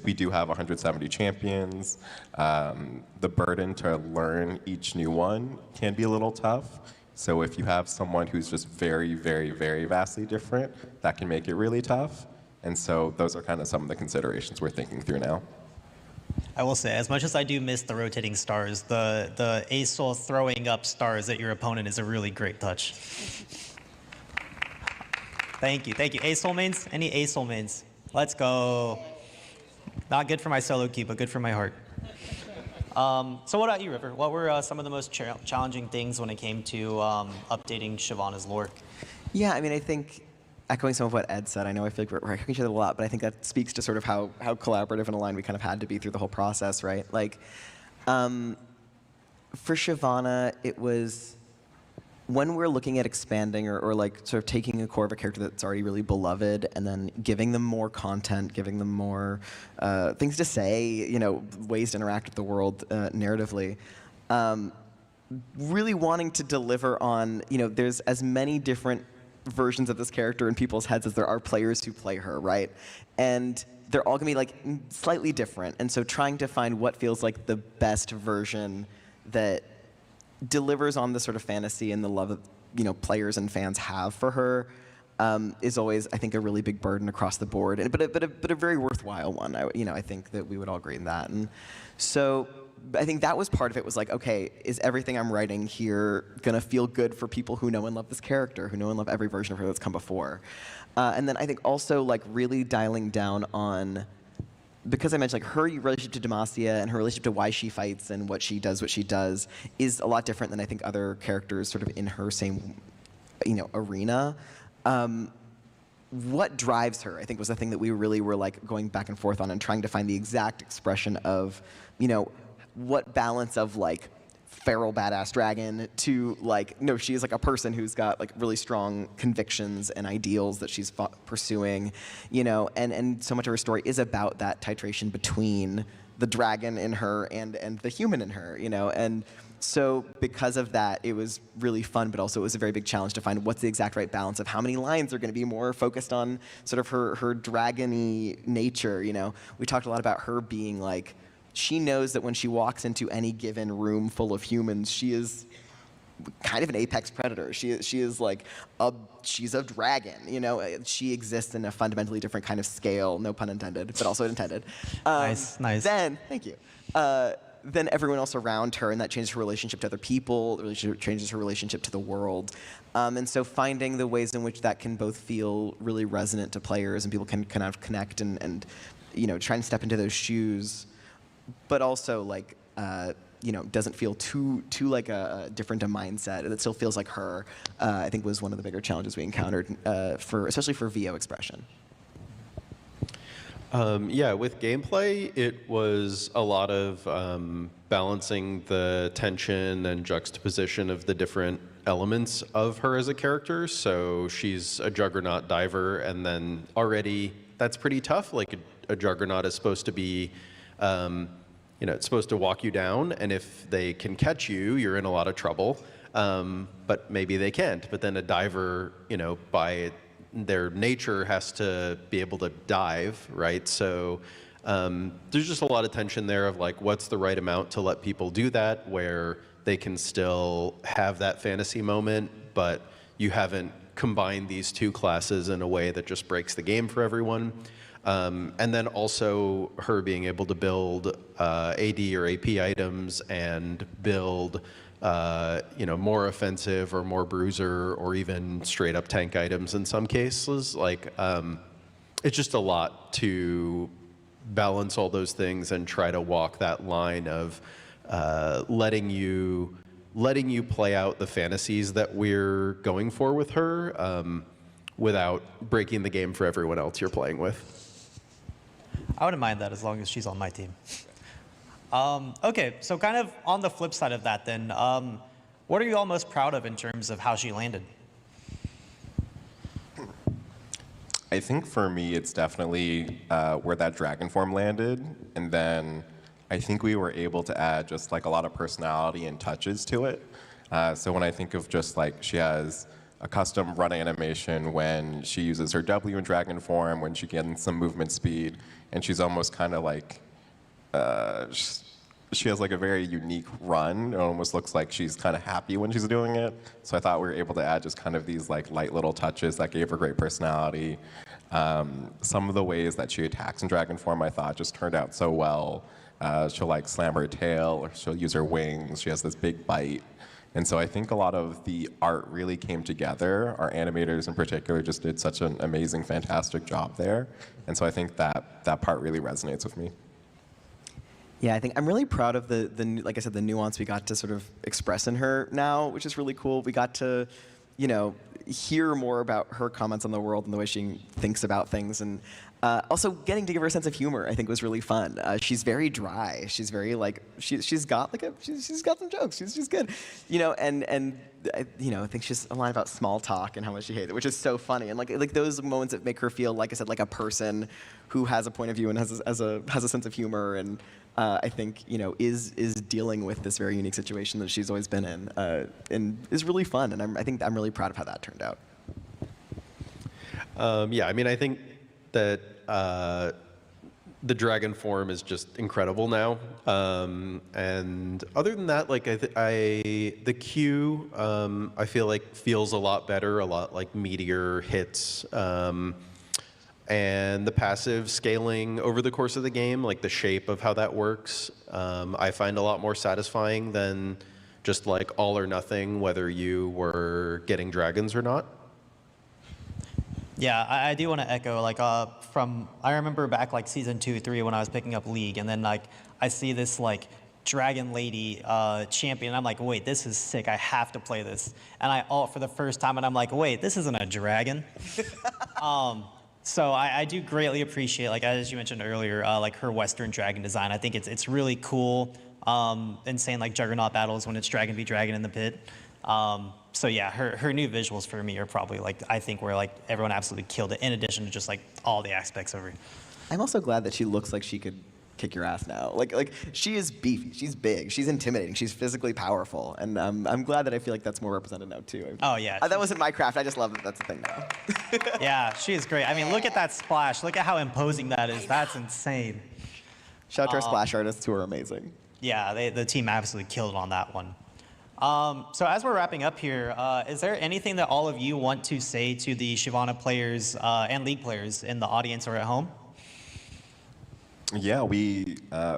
We do have 170 champions. The burden to learn each new one can be a little tough. So if you have someone who's just very, very, very vastly different, that can make it really tough. And so those are kind of some of the considerations we're thinking through now. I will say, as much as I do miss the rotating stars, the Aesol throwing up stars at your opponent is a really great touch. Thank you. Aesol mains? Any Aesol mains? Let's go. Not good for my solo queue, but good for my heart. So what about you, River? What were some of the most challenging things when it came to updating Shyvana's lore? Yeah, I mean, I think echoing some of what Ed said, I know I feel like we're echoing each other a lot, but I think that speaks to sort of how collaborative and aligned we kind of had to be through the whole process, right? Like, for Shyvana, it was when we're looking at expanding or like sort of taking a core of a character that's already really beloved and then giving them more content, giving them more things to say, ways to interact with the world narratively, really wanting to deliver on, there's as many different versions of this character in people's heads as there are players who play her, right? And they're all gonna be like slightly different. And so trying to find what feels like the best version that delivers on the sort of fantasy and the love that players and fans have for her is always, I think, a really big burden across the board, but a very worthwhile one. I think that we would all agree in that. And so I think that was part of it, was like, okay, is everything I'm writing here gonna feel good for people who know and love this character, who know and love every version of her that's come before? And then I think also like really dialing down on, because I mentioned like her relationship to Demacia and her relationship to why she fights and what she does is a lot different than I think other characters sort of in her same arena. what drives her, I think, was the thing that we really were like going back and forth on and trying to find the exact expression of, you know, what balance of like feral badass dragon to like, no, she is like a person who's got like really strong convictions and ideals that she's pursuing, you know, and so much of her story is about that titration between the dragon in her and the human in her, you know, and so because of that, it was really fun, but also it was a very big challenge to find what's the exact right balance of how many lines are going to be more focused on sort of her dragon-y nature, you know. We talked a lot about her being like, she knows that when she walks into any given room full of humans, she is kind of an apex predator. She is like, she's a dragon, you know. She exists in a fundamentally different kind of scale, no pun intended, but also intended. Nice. Thank you. Then everyone else around her, and that changes her relationship to other people, changes her relationship to the world. And so finding the ways in which that can both feel really resonant to players and people can kind of connect and you know, try and step into those shoes, but also like, you know, doesn't feel too like a different mindset. It still feels like her, I think was one of the bigger challenges we encountered, especially for VO expression. Yeah, with gameplay, it was a lot of balancing the tension and juxtaposition of the different elements of her as a character. So she's a juggernaut diver, and then already that's pretty tough. Like a juggernaut is supposed to be, you know, it's supposed to walk you down, and if they can catch you, you're in a lot of trouble. But maybe they can't. But then a diver, you know, by their nature has to be able to dive, right? So there's just a lot of tension there of like, what's the right amount to let people do that where they can still have that fantasy moment, but you haven't combined these two classes in a way that just breaks the game for everyone. And then also her being able to build AD or AP items and build you know, more offensive or more bruiser or even straight up tank items in some cases. Like, it's just a lot to balance all those things and try to walk that line of letting you play out the fantasies that we're going for with her without breaking the game for everyone else you're playing with. I wouldn't mind that as long as she's on my team. Okay, so kind of on the flip side of that then, what are you all most proud of in terms of how she landed? I think for me, it's definitely where that dragon form landed. And then I think we were able to add just like a lot of personality and touches to it. So when I think of just like she has a custom run animation when she uses her W in dragon form, when she gets some movement speed, and she's almost kind of like, she has like a very unique run. It almost looks like she's kind of happy when she's doing it. So I thought we were able to add just kind of these like light little touches that gave her great personality. Some of the ways that she attacks in dragon form I thought just turned out so well. She'll like slam her tail, or she'll use her wings. She has this big bite. And so I think a lot of the art really came together. Our animators in particular just did such an amazing, fantastic job there. And so I think that part really resonates with me. Yeah, I think I'm really proud of the like I said, the nuance we got to sort of express in her now, which is really cool. We got to, you know, hear more about her comments on the world and the way she thinks about things, and also getting to give her a sense of humor, I think, was really fun. She's very dry. She's very like she's got like she's got some jokes. She's good, you know, and you know, I think she's a line about small talk and how much she hates it, which is so funny. And like those moments that make her feel, like I said, like a person who has a point of view and has a sense of humor, and I think, you know, is dealing with this very unique situation that she's always been in, and is really fun. And I think I'm really proud of how that turned out. Yeah, I mean, I think that the dragon form is just incredible now. And other than that, like the Q, I feel like feels a lot better, a lot like meteor hits. And the passive scaling over the course of the game, like the shape of how that works, I find a lot more satisfying than just like all or nothing, whether you were getting dragons or not. Yeah, I do want to echo, like, I remember back like season 2, 3 when I was picking up League, and then like I see this like dragon lady champion, and I'm like, wait, this is sick, I have to play this. And I ult for the first time, and I'm like, wait, this isn't a dragon. So I do greatly appreciate, like as you mentioned earlier, like her Western dragon design. I think it's really cool. Insane like Juggernaut battles when it's Dragon v Dragon in the pit. So yeah, her new visuals for me are probably like, I think where like everyone absolutely killed it, in addition to just like all the aspects of her. I'm also glad that she looks like she could kick your ass now. Like she is beefy, she's big, she's intimidating, she's physically powerful, and I'm glad that I feel like that's more represented now too. Oh yeah. That wasn't my craft. I just love that that's a thing now. Yeah, she is great. I mean, look at that splash. Look at how imposing that is. That's insane. Shout out to our splash artists who are amazing. Yeah, the team absolutely killed on that one. So as we're wrapping up here, is there anything that all of you want to say to the Shyvana players and League players in the audience or at home? Yeah, we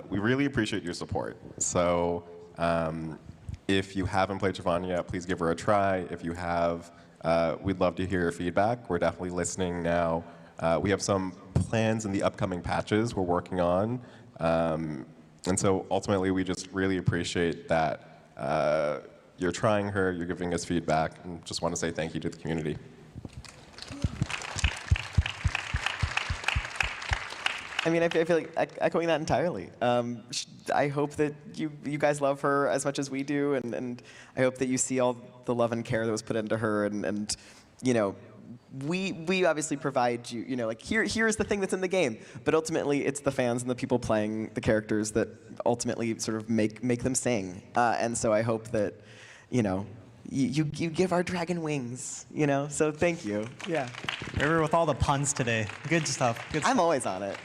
really appreciate your support. So if you haven't played Shyvana yet, please give her a try. If you have, we'd love to hear your feedback. We're definitely listening now. We have some plans in the upcoming patches we're working on. And so ultimately, we just really appreciate that you're trying her, you're giving us feedback, and just want to say thank you to the community. I mean, I feel like echoing that entirely. I hope that you guys love her as much as we do, and I hope that you see all the love and care that was put into her, and you know, we obviously provide you, like here's the thing that's in the game, but ultimately it's the fans and the people playing the characters that ultimately sort of make them sing, and so I hope that, you give our dragon wings, so thank you. Yeah. River with all the puns today. Good stuff. Good stuff. I'm always on it.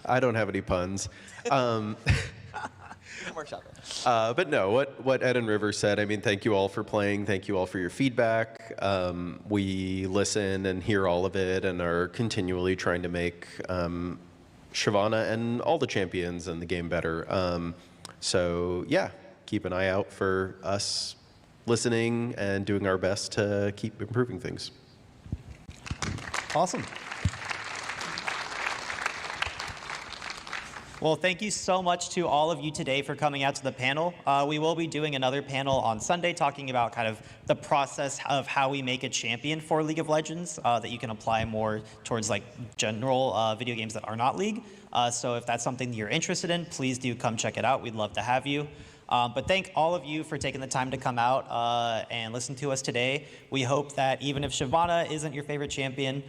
I don't have any puns. But no, what Ed and River said, I mean, thank you all for playing. Thank you all for your feedback. We listen and hear all of it and are continually trying to make Shyvana and all the champions and the game better. So yeah, keep an eye out for us listening and doing our best to keep improving things. Awesome. Well, thank you so much to all of you today for coming out to the panel. We will be doing another panel on Sunday talking about kind of the process of how we make a champion for League of Legends that you can apply more towards like general video games that are not League. So if that's something that you're interested in, please do come check it out. We'd love to have you. But thank all of you for taking the time to come out and listen to us today. We hope that even if Shyvana isn't your favorite champion,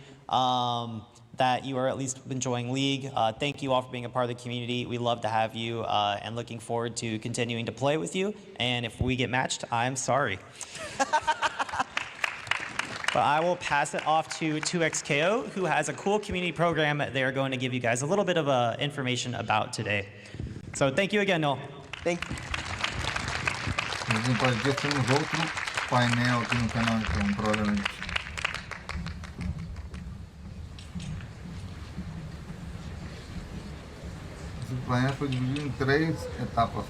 that you are at least enjoying League. Thank you all for being a part of the community. We love to have you and looking forward to continuing to play with you. And if we get matched, I'm sorry. But I will pass it off to 2XKO, who has a cool community program they're going to give you guys a little bit of information about today. So thank you again, Noel. Thank you. Temos outro painel aqui no canal, então, provavelmente. Esse painel foi dividido em 3 etapas.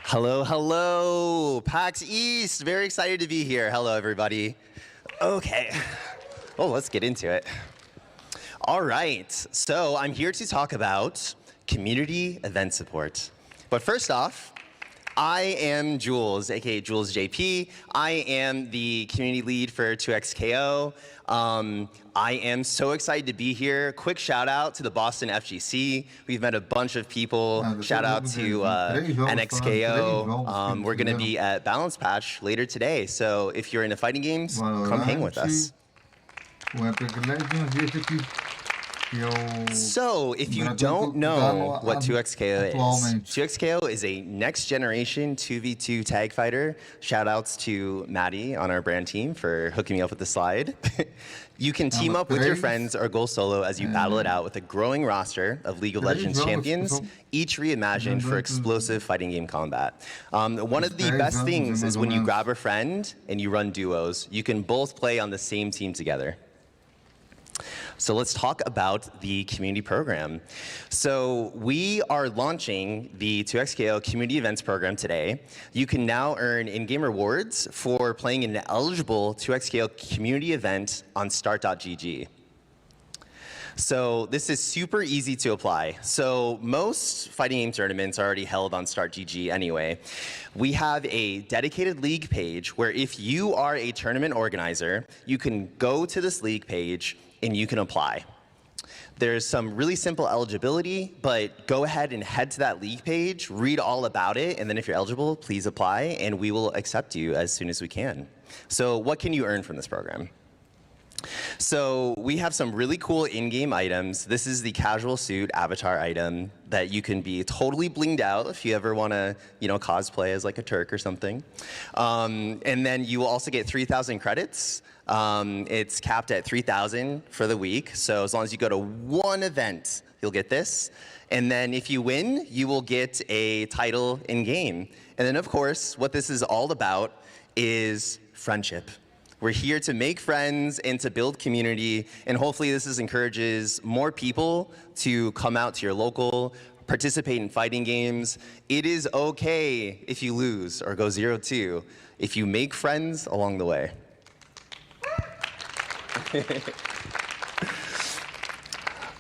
Hello, hello, PAX East. Very excited to be here. Hello, everybody. Okay. Oh, let's get into it. All right, so I'm here to talk about community event support. But first off, I am Jules, aka Jules JP. I am the community lead for 2XKO. I am so excited to be here. Quick shout out to the Boston FGC. We've met a bunch of people. Shout out to NXKO. We're gonna be at Balance Patch later today. So if you're into fighting games, come hang with us. So, if you don't know what 2XKO is, 2XKO is a next-generation 2v2 tag fighter. Shout-outs to Maddie on our brand team for hooking me up with the slide. You can team up with your friends or go solo as you battle it out with a growing roster of League of Legends champions, each reimagined for explosive fighting game combat. One of the best things is when you grab a friend and you run duos, you can both play on the same team together. So let's talk about the community program. So we are launching the 2XKO community events program today. You can now earn in-game rewards for playing in an eligible 2XKO community event on start.gg. So this is super easy to apply. So most fighting game tournaments are already held on StartGG anyway. We have a dedicated league page where if you are a tournament organizer, you can go to this league page and you can apply. There's some really simple eligibility, but go ahead and head to that league page, read all about it, and then if you're eligible, please apply, and we will accept you as soon as we can. So what can you earn from this program? So we have some really cool in-game items. This is the casual suit avatar item that you can be totally blinged out if you ever want to, cosplay as like a Turk or something. And then you will also get 3,000 credits. It's capped at 3,000 for the week. So as long as you go to one event, you'll get this. And then if you win, you will get a title in-game. And then of course, what this is all about is friendship. We're here to make friends and to build community, and hopefully this encourages more people to come out to your local, participate in fighting games. It is okay if you lose or go 0-2 if you make friends along the way.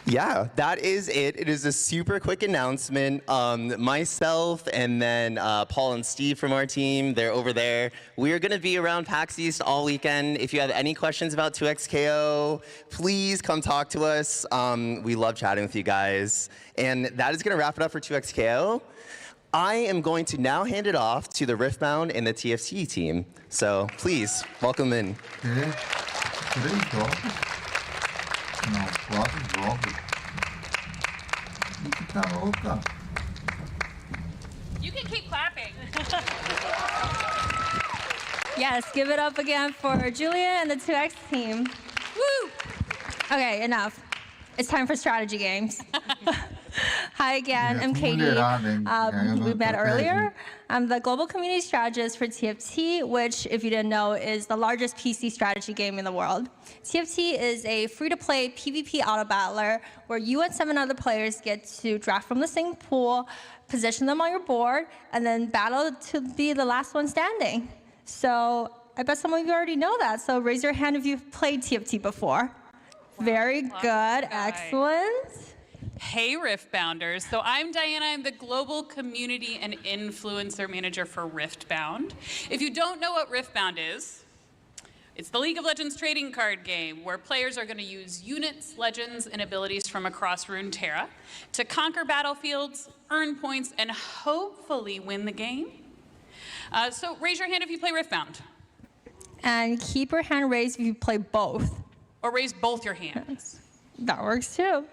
Yeah, that is it. It is a super quick announcement. Myself and then Paul and Steve from our team, they're over there. We are going to be around PAX East all weekend. If you have any questions about 2XKO, please come talk to us. We love chatting with you guys. And that is going to wrap it up for 2XKO. I am going to now hand it off to the Riftbound and the TFT team. So please, welcome in. Não, 4 jogos. Que tá louca? You can keep clapping. Yes, give it up again for Julia and the 2X team. Woo! Okay, enough. It's time for strategy games. Hi again, I'm Katie. We met earlier. I'm the global community strategist for TFT, which, if you didn't know, is the largest PC strategy game in the world. TFT is a free-to-play PvP auto-battler where you and 7 other players get to draft from the same pool, position them on your board, and then battle to be the last one standing. So I bet some of you already know that, so raise your hand if you've played TFT before. Very good, excellent. Hey, Riftbounders. So I'm Diana. I'm the Global Community and Influencer Manager for Riftbound. If you don't know what Riftbound is, it's the League of Legends trading card game where players are going to use units, legends, and abilities from across Runeterra to conquer battlefields, earn points, and hopefully win the game. So raise your hand if you play Riftbound. And keep your hand raised if you play both. Or raise both your hands. That works too.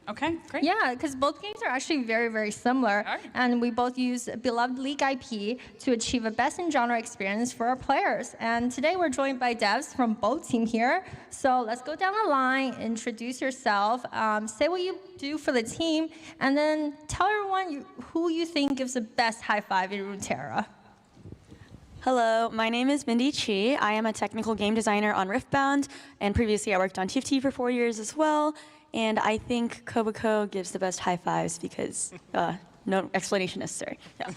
Okay, great. Yeah, because both games are actually very, very similar. Right. And we both use beloved League IP to achieve a best-in-genre experience for our players. And today we're joined by devs from both teams here. So let's go down the line, introduce yourself, say what you do for the team, and then tell everyone who you think gives the best high five in Runeterra. Hello, my name is Mindy Chi. I am a technical game designer on Riftbound, and previously I worked on TFT for 4 years as well. And I think Kobako gives the best high fives because no explanation necessary. Yeah.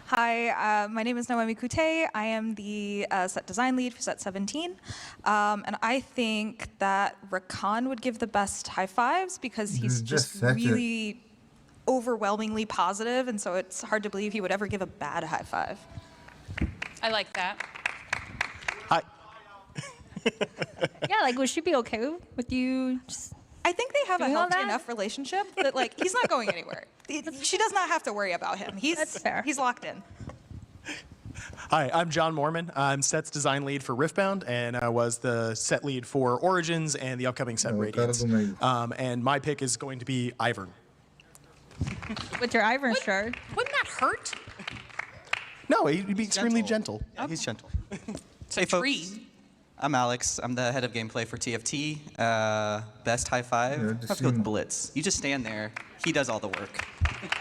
Hi, my name is Naomi Kute. I am the set design lead for set 17. And I think that Rakan would give the best high fives because he's just really overwhelmingly positive, and so it's hard to believe he would ever give a bad high five. I like that. Hi. Yeah, like, would she be okay with you just I think they have a healthy enough relationship that, like, he's not going anywhere. She does not have to worry about him. That's fair. He's locked in. Hi, I'm John Mormon. I'm sets design lead for Riftbound, and I was the set lead for Origins and the upcoming set Radiance. And my pick is going to be Ivern. With your Ivern shirt. Wouldn't that hurt? No, he'd be extremely gentle. Yeah, he's gentle. Hey, folks. I'm Alex. I'm the head of gameplay for TFT. Best high five. I have to go with Blitz. You just stand there. He does all the work.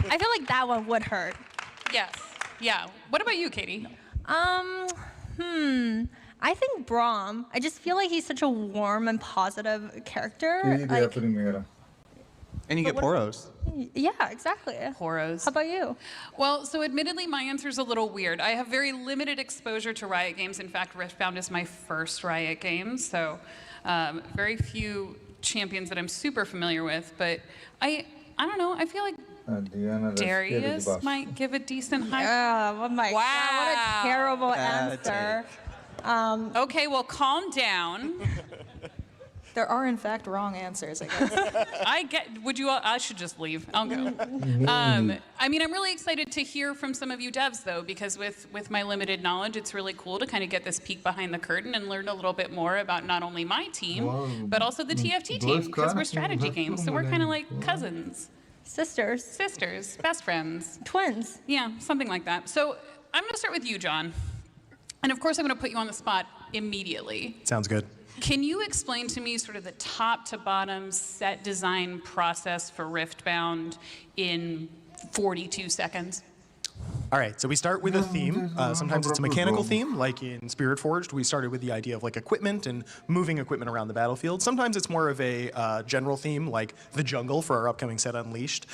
I feel like that one would hurt. Yes. Yeah. What about you, Katie? I think Braum. I just feel like he's such a warm and positive character. And you get Poros. Yeah, exactly. Poros. How about you? Well, so admittedly, my answer is a little weird. I have very limited exposure to Riot games. In fact, Riftbound is my first Riot game, so very few champions that I'm super familiar with, but I don't know. I feel like Darius might give a decent high. Oh my God, what a terrible answer. Okay, well, calm down. There are, in fact, wrong answers, I guess. I should just leave. I'll go. I mean, I'm really excited to hear from some of you devs, though, because with my limited knowledge, it's really cool to kind of get this peek behind the curtain and learn a little bit more about not only my team, but also the TFT team, because we're strategy games, so we're kind of like cousins. Sisters, best friends. Twins. Yeah, something like that. So I'm going to start with you, John. And of course, I'm going to put you on the spot immediately. Sounds good. Can you explain to me sort of the top to bottom set design process for Riftbound in 42 seconds? All right, so we start with a theme. Sometimes it's a mechanical theme, like in Spirit Forged. We started with the idea of like equipment and moving equipment around the battlefield. Sometimes it's more of a general theme, like the jungle for our upcoming set Unleashed.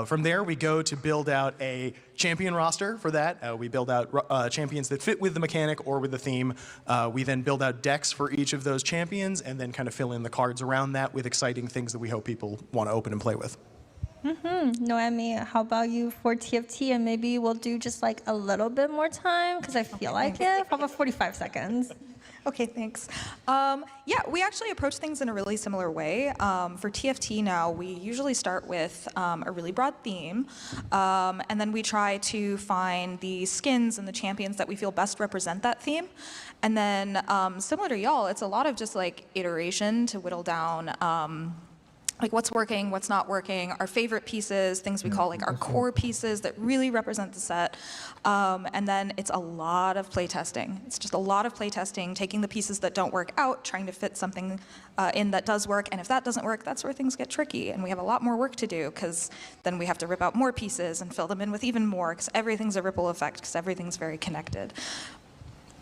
From there, we go to build out a champion roster for that. We build out champions that fit with the mechanic or with the theme. We then build out decks for each of those champions and then kind of fill in the cards around that with exciting things that we hope people want to open and play with. Noemi, how about you for TFT? And maybe we'll do just like a little bit more time because I feel like it. How about 45 seconds? Okay, thanks. Yeah, we actually approach things in a really similar way. For TFT now, we usually start with a really broad theme, and then we try to find the skins and the champions that we feel best represent that theme. And then, similar to y'all, it's a lot of just like iteration to whittle down like what's working, what's not working, our favorite pieces, things we call like our core pieces that really represent the set. And then it's a lot of play testing. It's just a lot of play testing, taking the pieces that don't work out, trying to fit something in that does work. And if that doesn't work, that's where things get tricky. And we have a lot more work to do because then we have to rip out more pieces and fill them in with even more because everything's a ripple effect because everything's very connected.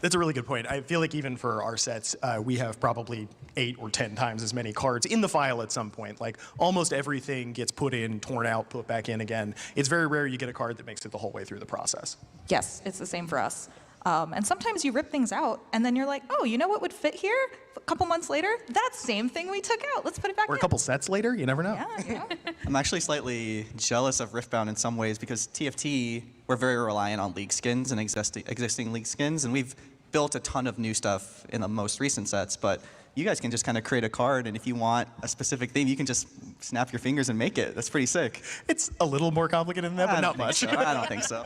That's a really good point. I feel like even for our sets, we have probably 8 or 10 times as many cards in the file at some point. Like almost everything gets put in, torn out, put back in again. It's very rare you get a card that makes it the whole way through the process. Yes, it's the same for us. And sometimes you rip things out, and then you're like, oh, you know what would fit here? A couple months later, that same thing we took out. Let's put it back in. Or a couple sets later, you never know. Yeah. I'm actually slightly jealous of Riftbound in some ways because TFT, we're very reliant on league skins and existing league skins, and we've built a ton of new stuff in the most recent sets, but you guys can just kind of create a card, and if you want a specific theme, you can just snap your fingers and make it. That's pretty sick. It's a little more complicated than that, but not much. I don't think so.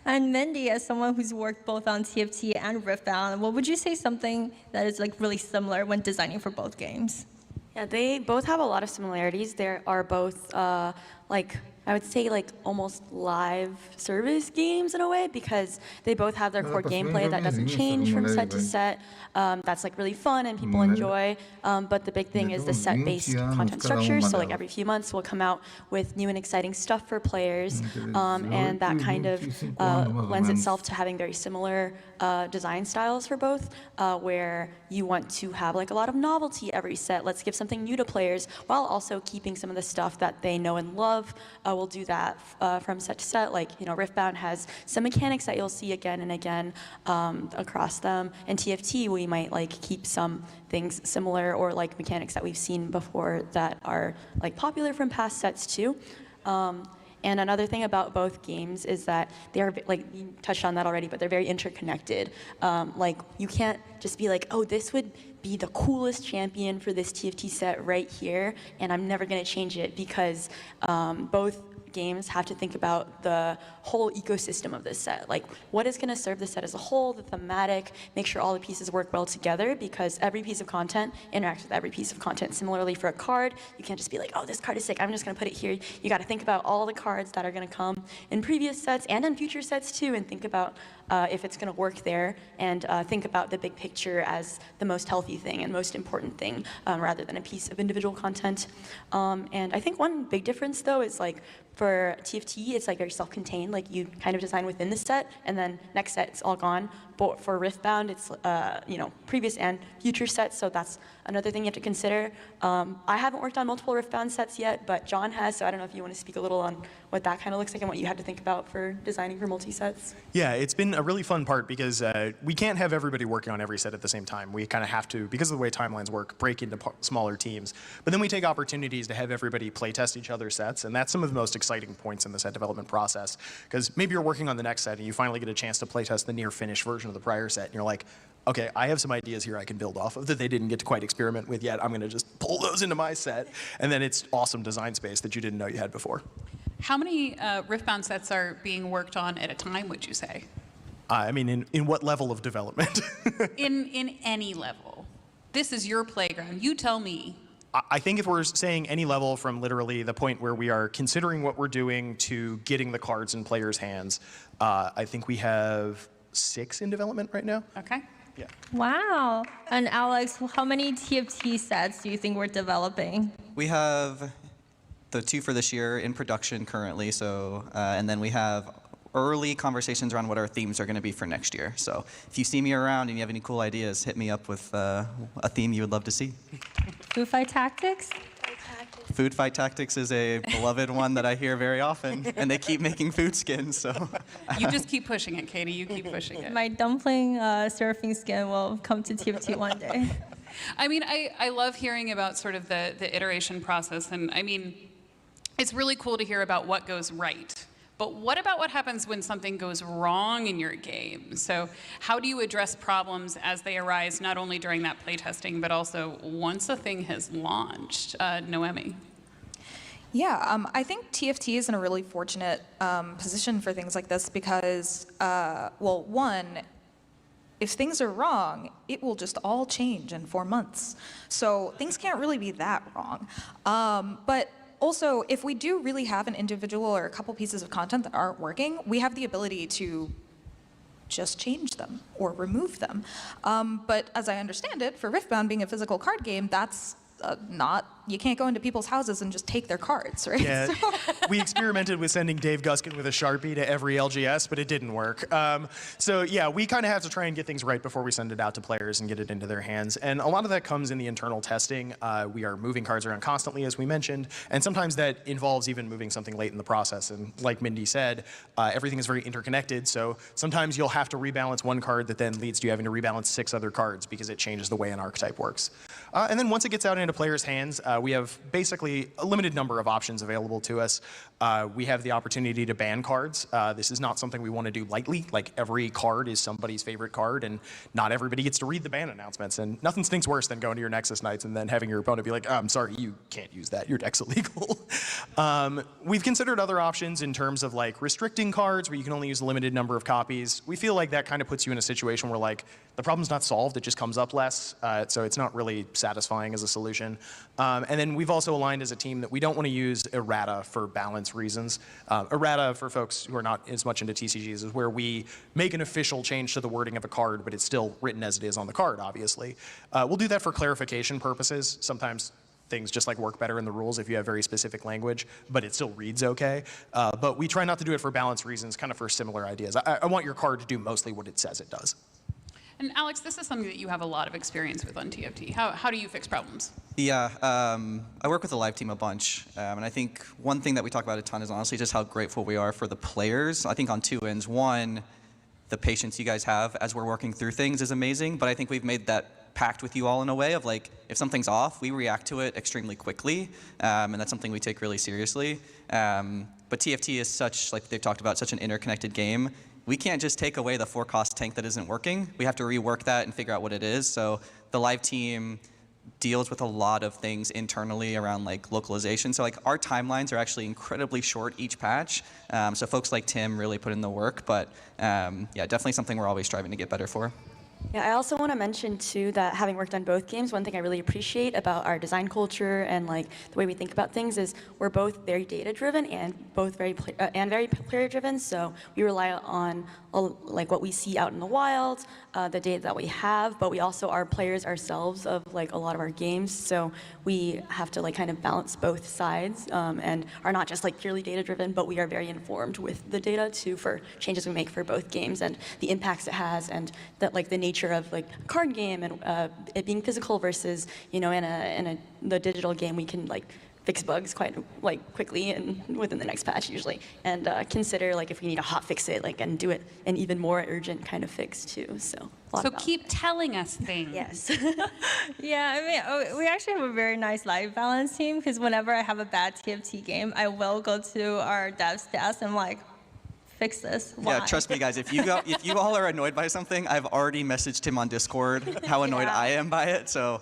And Mindy, as someone who's worked both on TFT and Riftbound, what would you say something that is like really similar when designing for both games? Yeah, they both have a lot of similarities. They are both like, I would say like almost live service games in a way because they both have their core gameplay that doesn't change from set to set. That's like really fun and people enjoy. But the big thing is the set-based content structure. So like every few months we'll come out with new and exciting stuff for players. And that kind of lends itself to having very similar design styles for both, where you want to have like a lot of novelty every set. Let's give something new to players while also keeping some of the stuff that they know and love. We'll do that from set to set. Like, you know, Riftbound has some mechanics that you'll see again and again across them. And TFT, we might like keep some things similar or like mechanics that we've seen before that are like popular from past sets too. And another thing about both games is that they are, like, you touched on that already, but they're very interconnected. Like, you can't just be like, oh, this would be the coolest champion for this TFT set right here, and I'm never going to change it because both games have to think about the whole ecosystem of this set. Like, what is going to serve the set as a whole, the thematic, make sure all the pieces work well together because every piece of content interacts with every piece of content. Similarly for a card, you can't just be like, oh, this card is sick, I'm just going to put it here. You got to think about all the cards that are going to come in previous sets and in future sets too, and think about if it's going to work there, and think about the big picture as the most healthy thing and most important thing rather than a piece of individual content. And I think one big difference though is like For TFT, it's like very self-contained, like you kind of design within the set, and then next set, it's all gone. But for Riftbound, it's previous and future sets, so that's another thing you have to consider. I haven't worked on multiple Riftbound sets yet, but John has, so I don't know if you want to speak a little on what that kind of looks like and what you had to think about for designing for multi-sets. Yeah, it's been a really fun part because we can't have everybody working on every set at the same time. We kind of have to, because of the way timelines work, break into smaller teams. But then we take opportunities to have everybody playtest each other's sets, and that's some of the most exciting points in the set development process. Because maybe you're working on the next set and you finally get a chance to playtest the near-finished version of the prior set, and you're like, okay, I have some ideas here I can build off of that they didn't get to quite experiment with yet. I'm going to just pull those into my set, and then it's awesome design space that you didn't know you had before. How many Riftbound sets are being worked on at a time, would you say? I mean, in what level of development? in any level. This is your playground. You tell me. I think if we're saying any level from literally the point where we are considering what we're doing to getting the cards in players' hands, I think we have 6 in development right now. Okay. Yeah. Wow. And Alex, how many TFT sets do you think we're developing? We have the 2 for this year in production currently, so and then we have early conversations around what our themes are going to be for next year. So if you see me around and you have any cool ideas, hit me up with a theme you would love to see. Food Fight Tactics? Food Fight Tactics is a beloved one that I hear very often, and they keep making food skins, so. You just keep pushing it, Katie. You keep pushing it. My dumpling surfing skin will come to TFT one day. I mean, I love hearing about sort of the iteration process, and I mean, it's really cool to hear about what goes right. But what about what happens when something goes wrong in your game? So how do you address problems as they arise, not only during that playtesting, but also once a thing has launched? Noemi? Yeah, I think TFT is in a really fortunate position for things like this because, well, one, if things are wrong, it will just all change in 4 months. So things can't really be that wrong. But also, if we do really have an individual or a couple pieces of content that aren't working, we have the ability to just change them or remove them. But as I understand it, for Riftbound being a physical card game, that's you can't go into people's houses and just take their cards, right? Yeah, we experimented with sending Dave Guskin with a Sharpie to every LGS, but it didn't work. So yeah, we kind of have to try and get things right before we send it out to players and get it into their hands. And a lot of that comes in the internal testing. We are moving cards around constantly, as we mentioned, and sometimes that involves even moving something late in the process. And like Mindy said, everything is very interconnected, so sometimes you'll have to rebalance one card that then leads to you having to rebalance 6 other cards because it changes the way an archetype works. And then once it gets out into players' hands, we have basically a limited number of options available to us. We have the opportunity to ban cards. This is not something we want to do lightly. Like, every card is somebody's favorite card, and not everybody gets to read the ban announcements. And nothing stinks worse than going to your Nexus nights and then having your opponent be like, I'm sorry, you can't use that. Your deck's illegal. We've considered other options in terms of like restricting cards where you can only use a limited number of copies. We feel like that kind of puts you in a situation where like the problem's not solved, it just comes up less. So it's not really satisfying as a solution. And then we've also aligned as a team that we don't want to use errata for balance reasons. Errata, for folks who are not as much into TCGs, is where we make an official change to the wording of a card, but it's still written as it is on the card, obviously. We'll do that for clarification purposes. Sometimes things just like work better in the rules if you have very specific language, but it still reads okay. But we try not to do it for balance reasons, kind of for similar ideas. I want your card to do mostly what it says it does. And Alex, this is something that you have a lot of experience with on TFT. How do you fix problems? Yeah, I work with the live team a bunch, and I think one thing that we talk about a ton is honestly just how grateful we are for the players. I think on 2 ends. One, the patience you guys have as we're working through things is amazing, but I think we've made that pact with you all in a way of like, if something's off, we react to it extremely quickly, and that's something we take really seriously. But TFT is such, like they've talked about, such an interconnected game. We can't just take away the 4-cost tank that isn't working. We have to rework that and figure out what it is. So the live team deals with a lot of things internally around like localization. So like our timelines are actually incredibly short each patch. So folks like Tim really put in the work, but yeah, definitely something we're always striving to get better for. Yeah, I also want to mention too that having worked on both games, one thing I really appreciate about our design culture and like the way we think about things is we're both very data driven and both very player driven. So we rely on like what we see out in the wild, the data that we have, but we also are players ourselves of like a lot of our games, so we have to like kind of balance both sides and are not just like purely data driven, but we are very informed with the data too for changes we make for both games and the impacts it has, and that like the nature of like a card game and it being physical versus, you know, in the digital game we can like fix bugs quite like quickly and within the next patch usually, and consider like if we need to hot fix it like and do it an even more urgent kind of fix too. So keep telling us things. Yes. Yeah, I mean, we actually have a very nice life balance team because whenever I have a bad TFT game, I will go to our devs desk and like, fix this. Why? Yeah, trust me, guys. If you all are annoyed by something, I've already messaged him on Discord how annoyed I am by it. So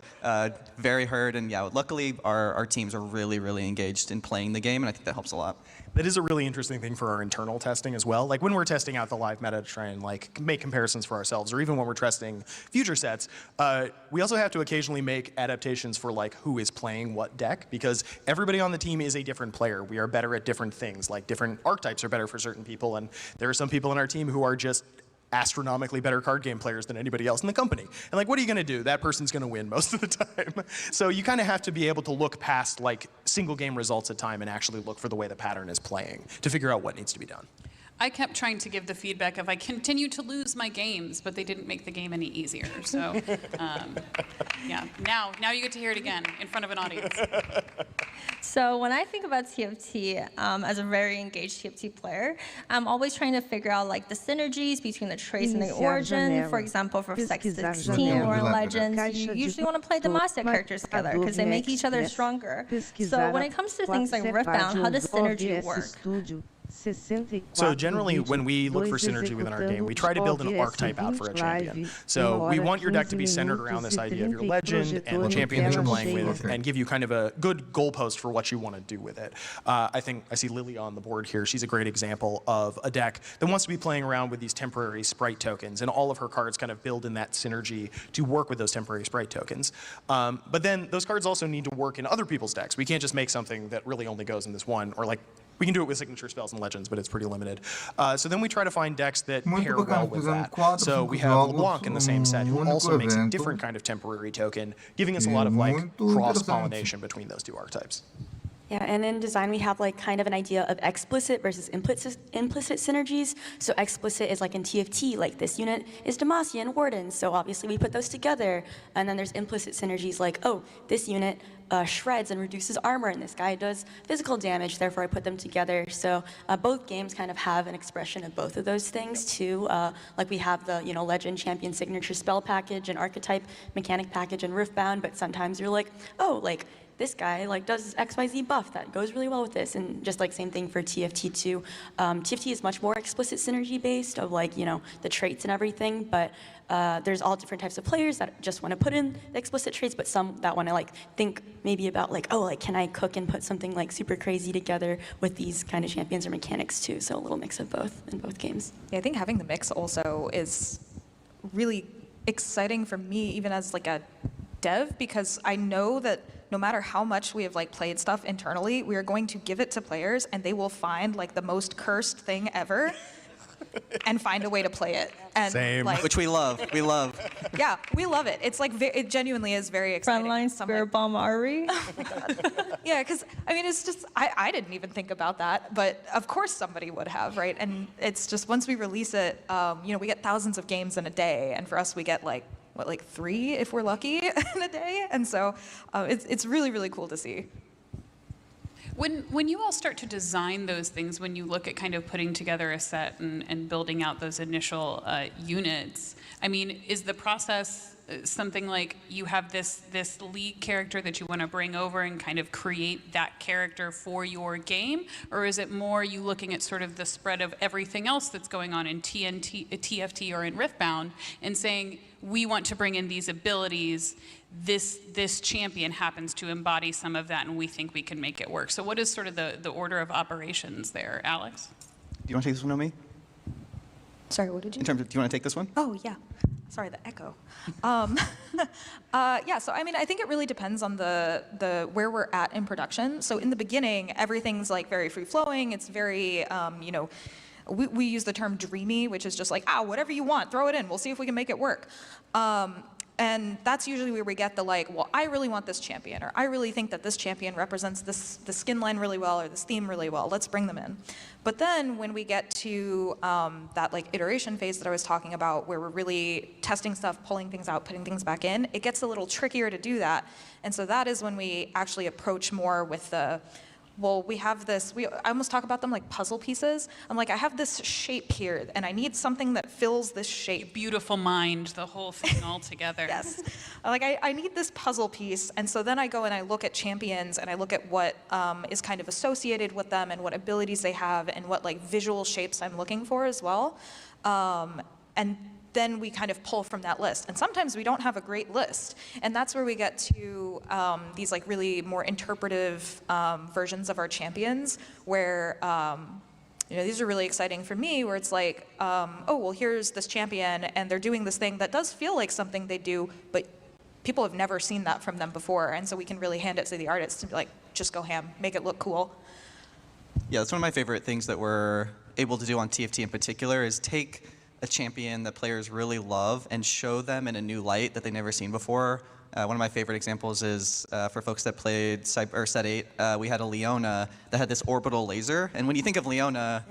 very heard, and yeah, luckily our teams are really, really engaged in playing the game, and I think that helps a lot. That is a really interesting thing for our internal testing as well. Like when we're testing out the live meta to try and like make comparisons for ourselves, or even when we're testing future sets, we also have to occasionally make adaptations for like who is playing what deck, because everybody on the team is a different player. We are better at different things, like different archetypes are better for certain people, and there are some people in our team who are just astronomically better card game players than anybody else in the company. And like, what are you gonna do? That person's gonna win most of the time. So you kind of have to be able to look past like single game results at time and actually look for the way the pattern is playing to figure out what needs to be done. I kept trying to give the feedback of I continue to lose my games, but they didn't make the game any easier. So yeah, now you get to hear it again in front of an audience. So when I think about TFT as a very engaged TFT player, I'm always trying to figure out like the synergies between the traits and the origin. For example, for Sec 16 or in Legends, you usually want to play the Master characters together because they make each other stronger. So when it comes to things like Riftbound, how does synergy work? So generally, when we look for synergy within our game, we try to build an archetype out for a champion. So we want your deck to be centered around this idea of your legend and the champion that you're playing with, and give you kind of a good goalpost for what you want to do with it. I think I see Lily on the board here. She's a great example of a deck that wants to be playing around with these temporary sprite tokens, and all of her cards kind of build in that synergy to work with those temporary sprite tokens. But then those cards also need to work in other people's decks. We can't just make something that really only goes in this one, or like, we can do it with signature spells and legends, but it's pretty limited. So then we try to find decks that pair well with that. So we have LeBlanc in the same set, who also makes a different kind of temporary token, giving us a lot of like cross-pollination between those two archetypes. Yeah, and in design we have like kind of an idea of explicit versus implicit synergies. So explicit is like in TFT, like this unit is Demacia and Warden, so obviously we put those together. And then there's implicit synergies like, oh, this unit shreds and reduces armor, and this guy does physical damage, therefore I put them together. So both games kind of have an expression of both of those things too. Like we have the, you know, Legend Champion Signature Spell package and Archetype Mechanic package and Riftbound, but sometimes you're like, oh, like, this guy like does XYZ buff that goes really well with this, and just like same thing for TFT too. TFT is much more explicit synergy based of like, you know, the traits and everything, but there's all different types of players that just want to put in the explicit traits, but some that want to like think maybe about like, oh, like can I cook and put something like super crazy together with these kind of champions or mechanics too, so a little mix of both in both games. Yeah, I think having the mix also is really exciting for me even as like a dev, because I know that no matter how much we have like played stuff internally, we are going to give it to players and they will find like the most cursed thing ever and find a way to play it. And Same. like, Which we love. We love. yeah, we love it. It's like it genuinely is very exciting. Frontline Spirit Bomb Ari. Oh my God. Yeah, because I mean, it's just I didn't even think about that, but of course somebody would have, right? And it's just once we release it, you know, we get thousands of games in a day, and for us we get like what, like 3 if we're lucky in a day, and so it's really, really cool to see. When you all start to design those things, when you look at kind of putting together a set and building out those initial units, I mean, is the process something like you have this lead character that you want to bring over and kind of create that character for your game? Or is it more you looking at sort of the spread of everything else that's going on in TFT or in Riftbound and saying, we want to bring in these abilities, this champion happens to embody some of that, and we think we can make it work. So what is sort of the order of operations there, Alex? Do you want to take this one, Nomi? Sorry, what did you? In terms of, do you want to take this one? Oh, yeah. Sorry, the echo. Yeah, so I mean, I think it really depends on the where we're at in production. So in the beginning, everything's like very free flowing. It's very, you know, we use the term dreamy, which is just like, whatever you want, throw it in. We'll see if we can make it work. And that's usually where we get the like, well, I really want this champion, or I really think that this champion represents the skin line really well, or this theme really well. Let's bring them in. But then when we get to that like iteration phase that I was talking about, where we're really testing stuff, pulling things out, putting things back in, it gets a little trickier to do that. And so that is when we actually approach more with the, well, we have this, I almost talk about them like puzzle pieces. I'm like, I have this shape here, and I need something that fills this shape. Beautiful mind, the whole thing all together. Yes. Like, I need this puzzle piece, and so then I go and I look at champions, and I look at what is kind of associated with them, and what abilities they have, and what like visual shapes I'm looking for as well. And then we kind of pull from that list. And sometimes we don't have a great list. And that's where we get to these like really more interpretive versions of our champions, where these are really exciting for me, where it's like, oh, well, here's this champion, and they're doing this thing that does feel like something they do, but people have never seen that from them before. And so we can really hand it to the artists and be like, just go ham, make it look cool. Yeah, that's one of my favorite things that we're able to do on TFT in particular, is take a champion that players really love and show them in a new light that they've never seen before. One of my favorite examples is for folks that played Set 8, we had a Leona that had this orbital laser. And when you think of Leona,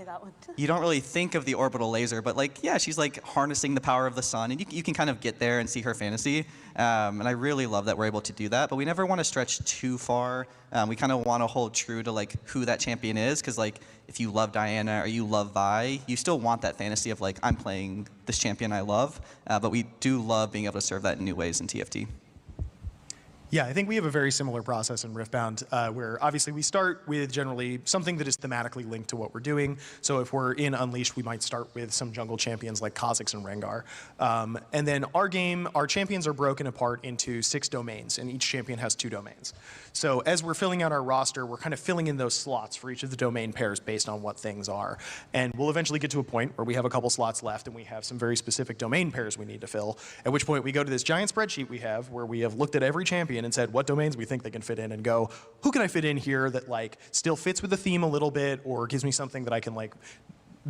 you don't really think of the orbital laser, but like, yeah, she's like harnessing the power of the sun, and you can kind of get there and see her fantasy. And I really love that we're able to do that, but we never want to stretch too far. We kind of want to hold true to like who that champion is, because like if you love Diana or you love Vi, you still want that fantasy of like, I'm playing this champion I love, but we do love being able to serve that in new ways in TFT. Yeah, I think we have a very similar process in Riftbound, where obviously we start with generally something that is thematically linked to what we're doing. So if we're in Unleashed, we might start with some jungle champions like Kha'Zix and Rengar. And then our champions are broken apart into 6 domains, and each champion has 2 domains. So as we're filling out our roster, we're kind of filling in those slots for each of the domain pairs based on what things are. And we'll eventually get to a point where we have a couple slots left, and we have some very specific domain pairs we need to fill, at which point we go to this giant spreadsheet we have where we have looked at every champion and said what domains we think they can fit in, and go, who can I fit in here that like still fits with the theme a little bit, or gives me something that I can like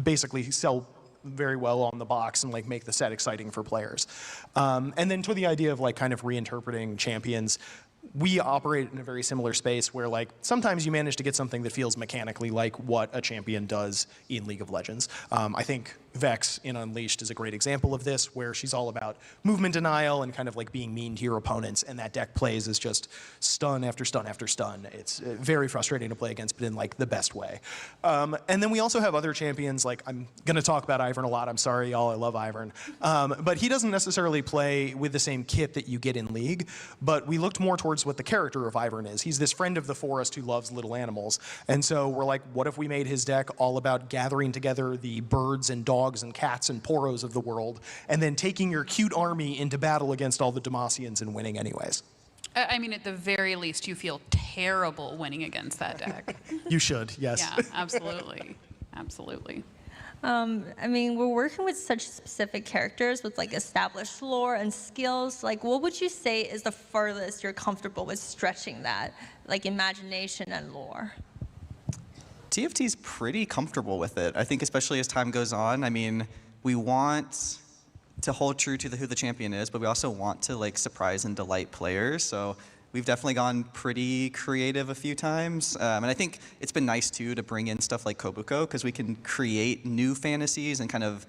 basically sell very well on the box and like make the set exciting for players. And then to the idea of like kind of reinterpreting champions, we operate in a very similar space where like sometimes you manage to get something that feels mechanically like what a champion does in League of Legends. I think Vex in Unleashed is a great example of this, where she's all about movement denial and kind of like being mean to your opponents, and that deck plays as just stun after stun after stun. It's very frustrating to play against, but in like the best way. And then we also have other champions, like I'm gonna talk about Ivern a lot, I'm sorry y'all, I love Ivern. But he doesn't necessarily play with the same kit that you get in League, but we looked more towards what the character of Ivern is. He's this friend of the forest who loves little animals. And so we're like, what if we made his deck all about gathering together the birds and dogs and cats and poros of the world, and then taking your cute army into battle against all the Demacians and winning anyways? I mean, at the very least, you feel terrible winning against that deck. You should, yes. Yeah, absolutely. Absolutely. I mean, we're working with such specific characters with like established lore and skills. Like, what would you say is the furthest you're comfortable with stretching that, like imagination and lore? TFT's pretty comfortable with it. I think especially as time goes on, I mean, we want to hold true to who the champion is, but we also want to like surprise and delight players. So we've definitely gone pretty creative a few times. And I think it's been nice too to bring in stuff like Kobuko, because we can create new fantasies and kind of,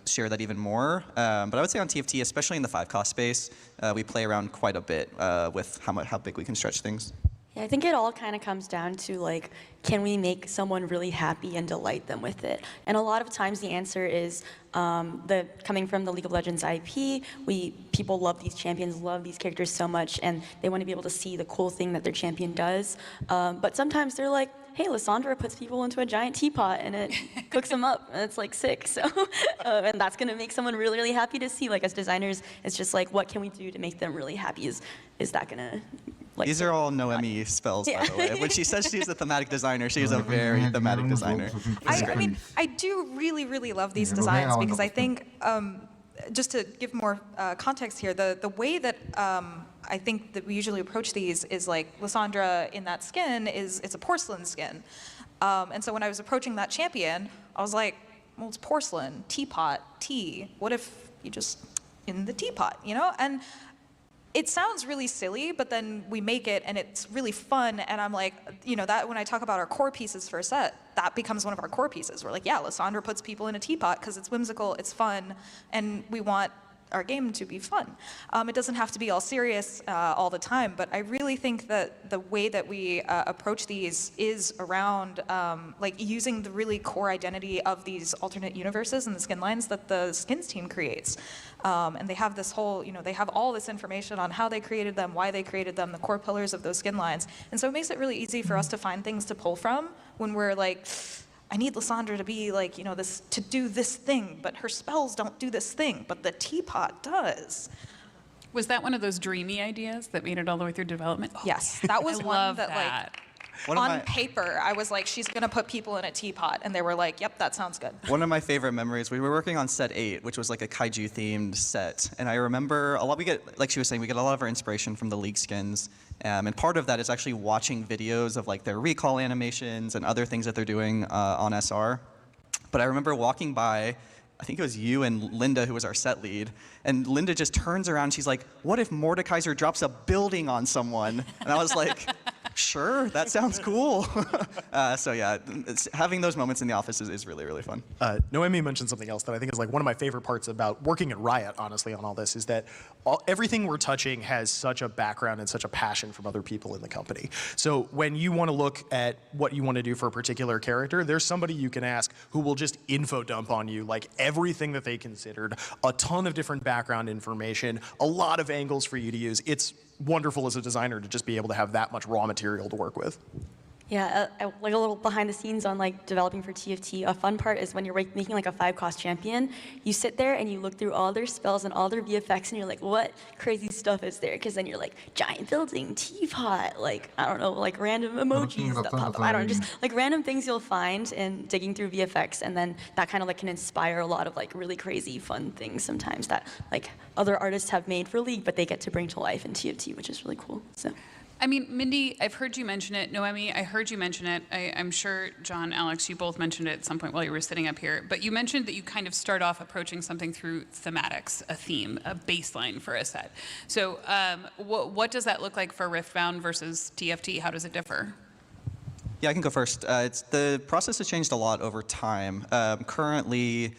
share that even more. But I would say on TFT, especially in the 5-cost space, we play around quite a bit with how big we can stretch things. Yeah, I think it all kind of comes down to like, can we make someone really happy and delight them with it? And a lot of times the answer is coming from the League of Legends IP, people love these champions, love these characters so much, and they want to be able to see the cool thing that their champion does. But sometimes they're like, hey, Lissandra puts people into a giant teapot and it cooks them up, and it's like sick. So, and that's gonna make someone really, really happy to see. Like as designers, it's just like, what can we do to make them really happy? Is that gonna like? These are all Noemi spells, by the way. When she says she's a thematic designer, she's a very thematic designer. I mean, I do really, really love these designs, because I think, just to give more context here, the way that I think that we usually approach these is like Lissandra in that skin it's a porcelain skin. And so when I was approaching that champion, I was like, well, it's porcelain, teapot, tea. What if you just in the teapot, you know? And it sounds really silly, but then we make it and it's really fun. And I'm like, you know, that when I talk about our core pieces for a set, that becomes one of our core pieces. We're like, yeah, Lysandra puts people in a teapot because it's whimsical, it's fun, and we want our game to be fun. It doesn't have to be all serious all the time, but I really think that the way that we approach these is around like using the really core identity of these alternate universes and the skin lines that the skins team creates. And they have this whole, you know, they have all this information on how they created them, why they created them, the core pillars of those skin lines. And so it makes it really easy for us to find things to pull from when we're like, I need Lysandra to be like, you know, this, to do this thing, but her spells don't do this thing, but the teapot does. Was that one of those dreamy ideas that made it all the way through development? Oh, yes, that was one that like, One of on my- paper, I was like, she's gonna put people in a teapot, and they were like, yep, that sounds good. One of my favorite memories, we were working on set 8, which was like a kaiju themed set. And I remember a lot, we get, like she was saying, we get a lot of our inspiration from the League skins. And part of that is actually watching videos of like their recall animations and other things that they're doing on SR. But I remember walking by, I think it was you and Linda, who was our set lead, and Linda just turns around and she's like, what if Mordekaiser drops a building on someone? And I was like, sure, that sounds cool. So yeah, having those moments in the office is really, really fun. Noemi mentioned something else that I think is like one of my favorite parts about working at Riot, honestly, on all this, is that everything we're touching has such a background and such a passion from other people in the company. So when you want to look at what you want to do for a particular character, there's somebody you can ask who will just info dump on you, like everything that they considered, a ton of different background information, a lot of angles for you to use. It's wonderful as a designer to just be able to have that much raw material to work with. Yeah, like a little behind the scenes on like developing for TFT. A fun part is when you're making like a 5-cost champion, you sit there and you look through all their spells and all their VFX and you're like, what crazy stuff is there? Because then you're like, giant building, teapot, like, I don't know, like random emojis that pop up. I don't know, just like random things you'll find in digging through VFX, and then that kind of like can inspire a lot of like really crazy fun things sometimes that like other artists have made for League, but they get to bring to life in TFT, which is really cool. So. I mean, Mindy, I've heard you mention it. Noemi, I heard you mention it. I'm sure, John, Alex, you both mentioned it at some point while you were sitting up here. But you mentioned that you kind of start off approaching something through thematics, a theme, a baseline for a set. So what does that look like for Riftbound versus TFT? How does it differ? Yeah, I can go first. The process has changed a lot over time. Currently,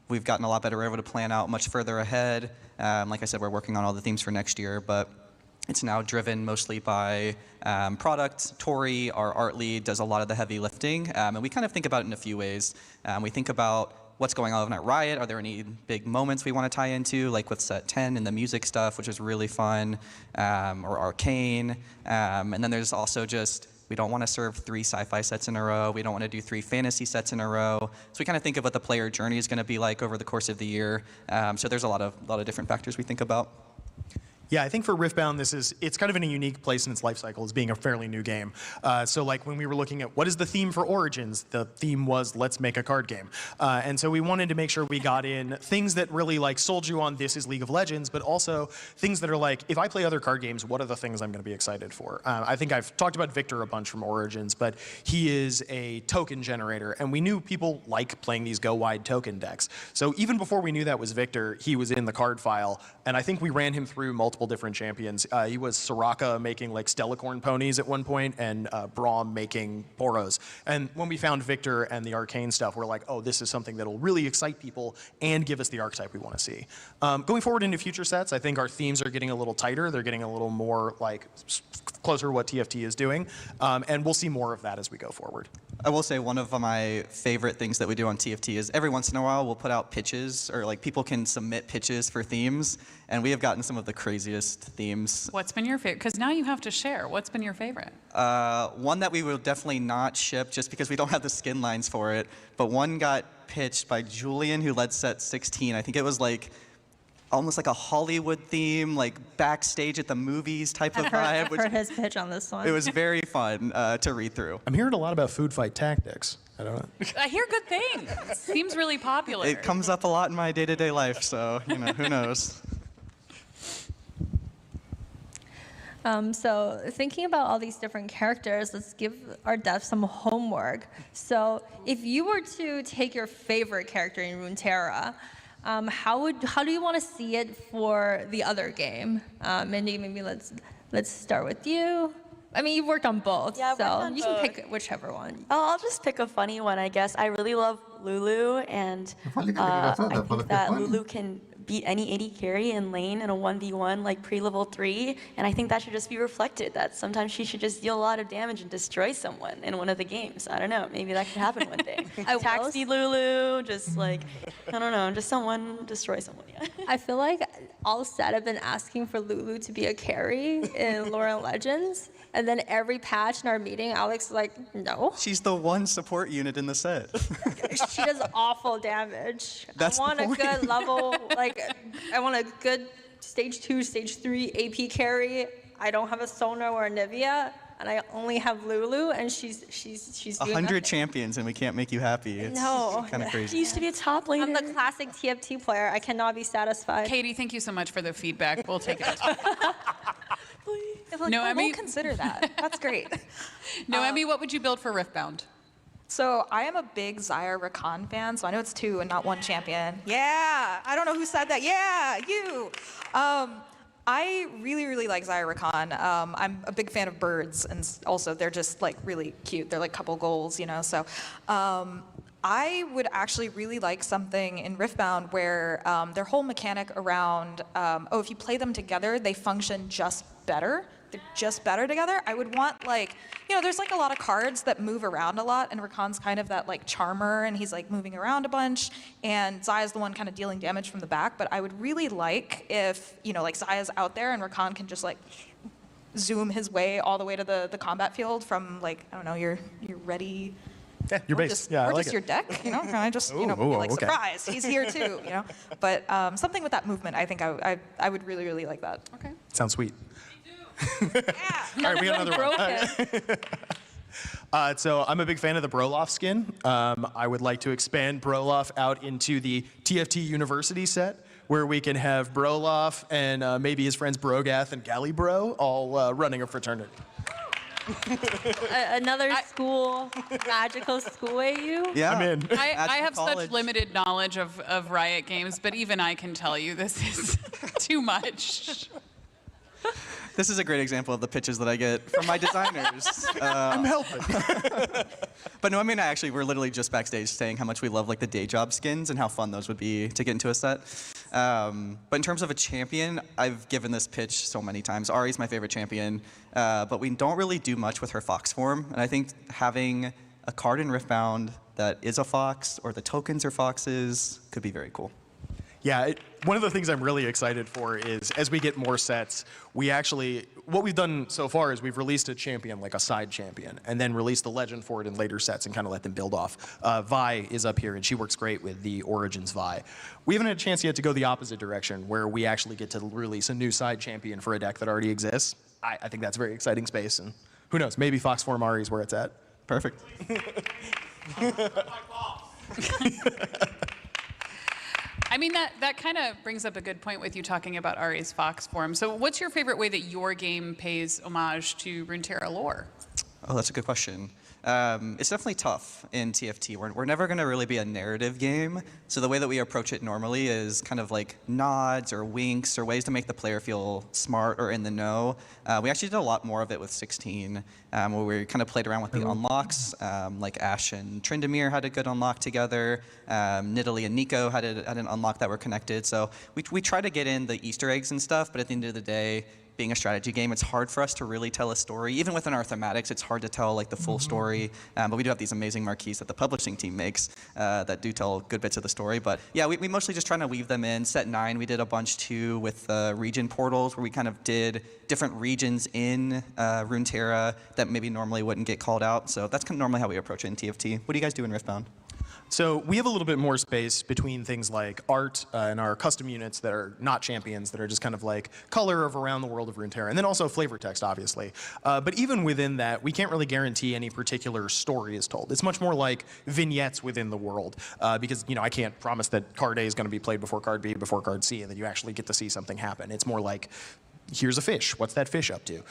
we've gotten a lot better. We're able to plan out much further ahead. Like I said, we're working on all the themes for next year, but it's now driven mostly by product. Tori, our art lead, does a lot of the heavy lifting, and we kind of think about it in a few ways. We think about what's going on at Riot. Are there any big moments we want to tie into, like with set 10 and the music stuff, which is really fun, or Arcane. And then there's also just, we don't want to serve 3 sci-fi sets in a row. We don't want to do 3 fantasy sets in a row. So we kind of think of what the player journey is going to be like over the course of the year. So there's a lot of different factors we think about. Yeah, I think for Riftbound, it's kind of in a unique place in its life cycle as being a fairly new game. So like when we were looking at what is the theme for Origins, the theme was let's make a card game. And so we wanted to make sure we got in things that really like sold you on this is League of Legends, but also things that are like, if I play other card games, what are the things I'm going to be excited for? I think I've talked about Victor a bunch from Origins, but he is a token generator, and we knew people like playing these go-wide token decks. So even before we knew that was Victor, he was in the card file, and I think we ran him through multiple different champions. He was Soraka making like Stellacorn ponies at one point, and Braum making Boros. And when we found Victor and the Arcane stuff, we're like, oh, this is something that'll really excite people and give us the archetype we want to see. Going forward into future sets, I think our themes are getting a little tighter. They're getting a little more like closer to what TFT is doing, and we'll see more of that as we go forward. I will say one of my favorite things that we do on TFT is every once in a while we'll put out pitches, or like people can submit pitches for themes, and we have gotten some of the craziest themes. What's been your favorite? Because now you have to share. What's been your favorite? One that we will definitely not ship just because we don't have the skin lines for it, but one got pitched by Julian, who led set 16. I think it was like almost like a Hollywood theme, like backstage at the movies type of vibe. I've heard his pitch on this one. It was very fun to read through. I'm hearing a lot about food fight tactics. I don't know. I hear good things. Seems really popular. It comes up a lot in my day-to-day life, so who knows. So thinking about all these different characters, let's give our devs some homework. So if you were to take your favorite character in Runeterra, how do you want to see it for the other game? Mindy, maybe let's start with you. I mean, you've worked on both, Yeah, so you can pick whichever one. I'll just pick a funny one, I guess. I really love Lulu, and I think that Lulu can beat any AD carry in lane in a 1v1 like pre-level 3, and I think that should just be reflected, that sometimes she should just deal a lot of damage and destroy someone in one of the games. I don't know, maybe that could happen one day. Taxi Lulu, just like, I don't know, just someone destroy someone, yeah. I feel like all set have been asking for Lulu to be a carry in Lore and Legends, and then every patch in our meeting, Alex is like, no. She's the one support unit in the set. She does awful damage. That's I want the a point. good level, like, I want a good stage 2, stage 3 AP carry. I don't have a Sona or a Nivea, and I only have Lulu, and she's doing 100 nothing. champions and we can't make you happy. It's No. kind of She crazy. used to be a top laner. I'm the classic TFT player. I cannot be satisfied. Katie, thank you so much for the feedback. We'll take it. Like, Noemi? we'll consider that. That's great. Noemi, what would you build for Riftbound? So I am a big Xayah Rakan fan, so I know it's 2 and not 1 champion. Yeah, I don't know who said that. Yeah, you. I really, really like Xayah Rakan. I'm a big fan of birds, and also they're just like really cute. They're like couple goals, you know. So I would actually really like something in Riftbound where their whole mechanic around, if you play them together, they function just better. They're just better together. I would want like, there's like a lot of cards that move around a lot, and Rakan's kind of that like charmer, and he's like moving around a bunch, and Xayah's the one kind of dealing damage from the back. But I would really like if, like Xayah's out there and Rakan can just like zoom his way all the way to the combat field from like, I don't know, you're ready. Yeah, your base. Yeah, I or like just it. your deck, Can I just, be like, okay. surprise, he's here too, But something with that movement, I think I would really, really like that. Okay. Sounds sweet. All right, we got another one. So I'm a big fan of the Broloff skin. I would like to expand Broloff out into the TFT University set, where we can have Broloff and maybe his friends Brogath and Gallibro all running a fraternity. Another school, magical school AU? Yeah. I'm in. I have college. such limited knowledge of Riot games, but even I can tell you this is too much. This is a great example of the pitches that I get from my designers. I'm helping. But no, I mean, actually, we're literally just backstage saying how much we love like the day job skins and how fun those would be to get into a set. But in terms of a champion, I've given this pitch so many times. Ahri's my favorite champion, but we don't really do much with her fox form. And I think having a card in Riftbound that is a fox or the tokens are foxes could be very cool. Yeah, one of the things I'm really excited for is as we get more sets, what we've done so far is we've released a champion, like a side champion, and then released the legend for it in later sets and kind of let them build off. Vi is up here, and she works great with the Origins Vi. We haven't had a chance yet to go the opposite direction, where we actually get to release a new side champion for a deck that already exists. I think that's a very exciting space, and who knows, maybe Fox Form Ahri is where it's at. Perfect. I mean, that kind of brings up a good point with you talking about Ahri's fox form. So what's your favorite way that your game pays homage to Runeterra lore? Oh, that's a good question. It's definitely tough in TFT. We're never going to really be a narrative game. So the way that we approach it normally is kind of like nods or winks or ways to make the player feel smart or in the know. We actually did a lot more of it with 16, where we kind of played around with the unlocks. Like Ash and Tryndamere had a good unlock together. Nidalee and Nico had an unlock that were connected. So we try to get in the Easter eggs and stuff, but at the end of the day, being a strategy game, it's hard for us to really tell a story. Even within our thematics, it's hard to tell like the full story. But we do have these amazing marquees that the publishing team makes that do tell good bits of the story. But yeah, we mostly just trying to weave them in. Set 9, we did a bunch too with region portals, where we kind of did different regions in Runeterra that maybe normally wouldn't get called out. So that's kind of normally how we approach it in TFT. What do you guys do in Riftbound? So we have a little bit more space between things like art and our custom units that are not champions, that are just kind of like color of around the world of Runeterra, and then also flavor text, obviously. But even within that, we can't really guarantee any particular story is told. It's much more like vignettes within the world, because I can't promise that card A is going to be played before card B, before card C, and that you actually get to see something happen. It's more like here's a fish. What's that fish up to?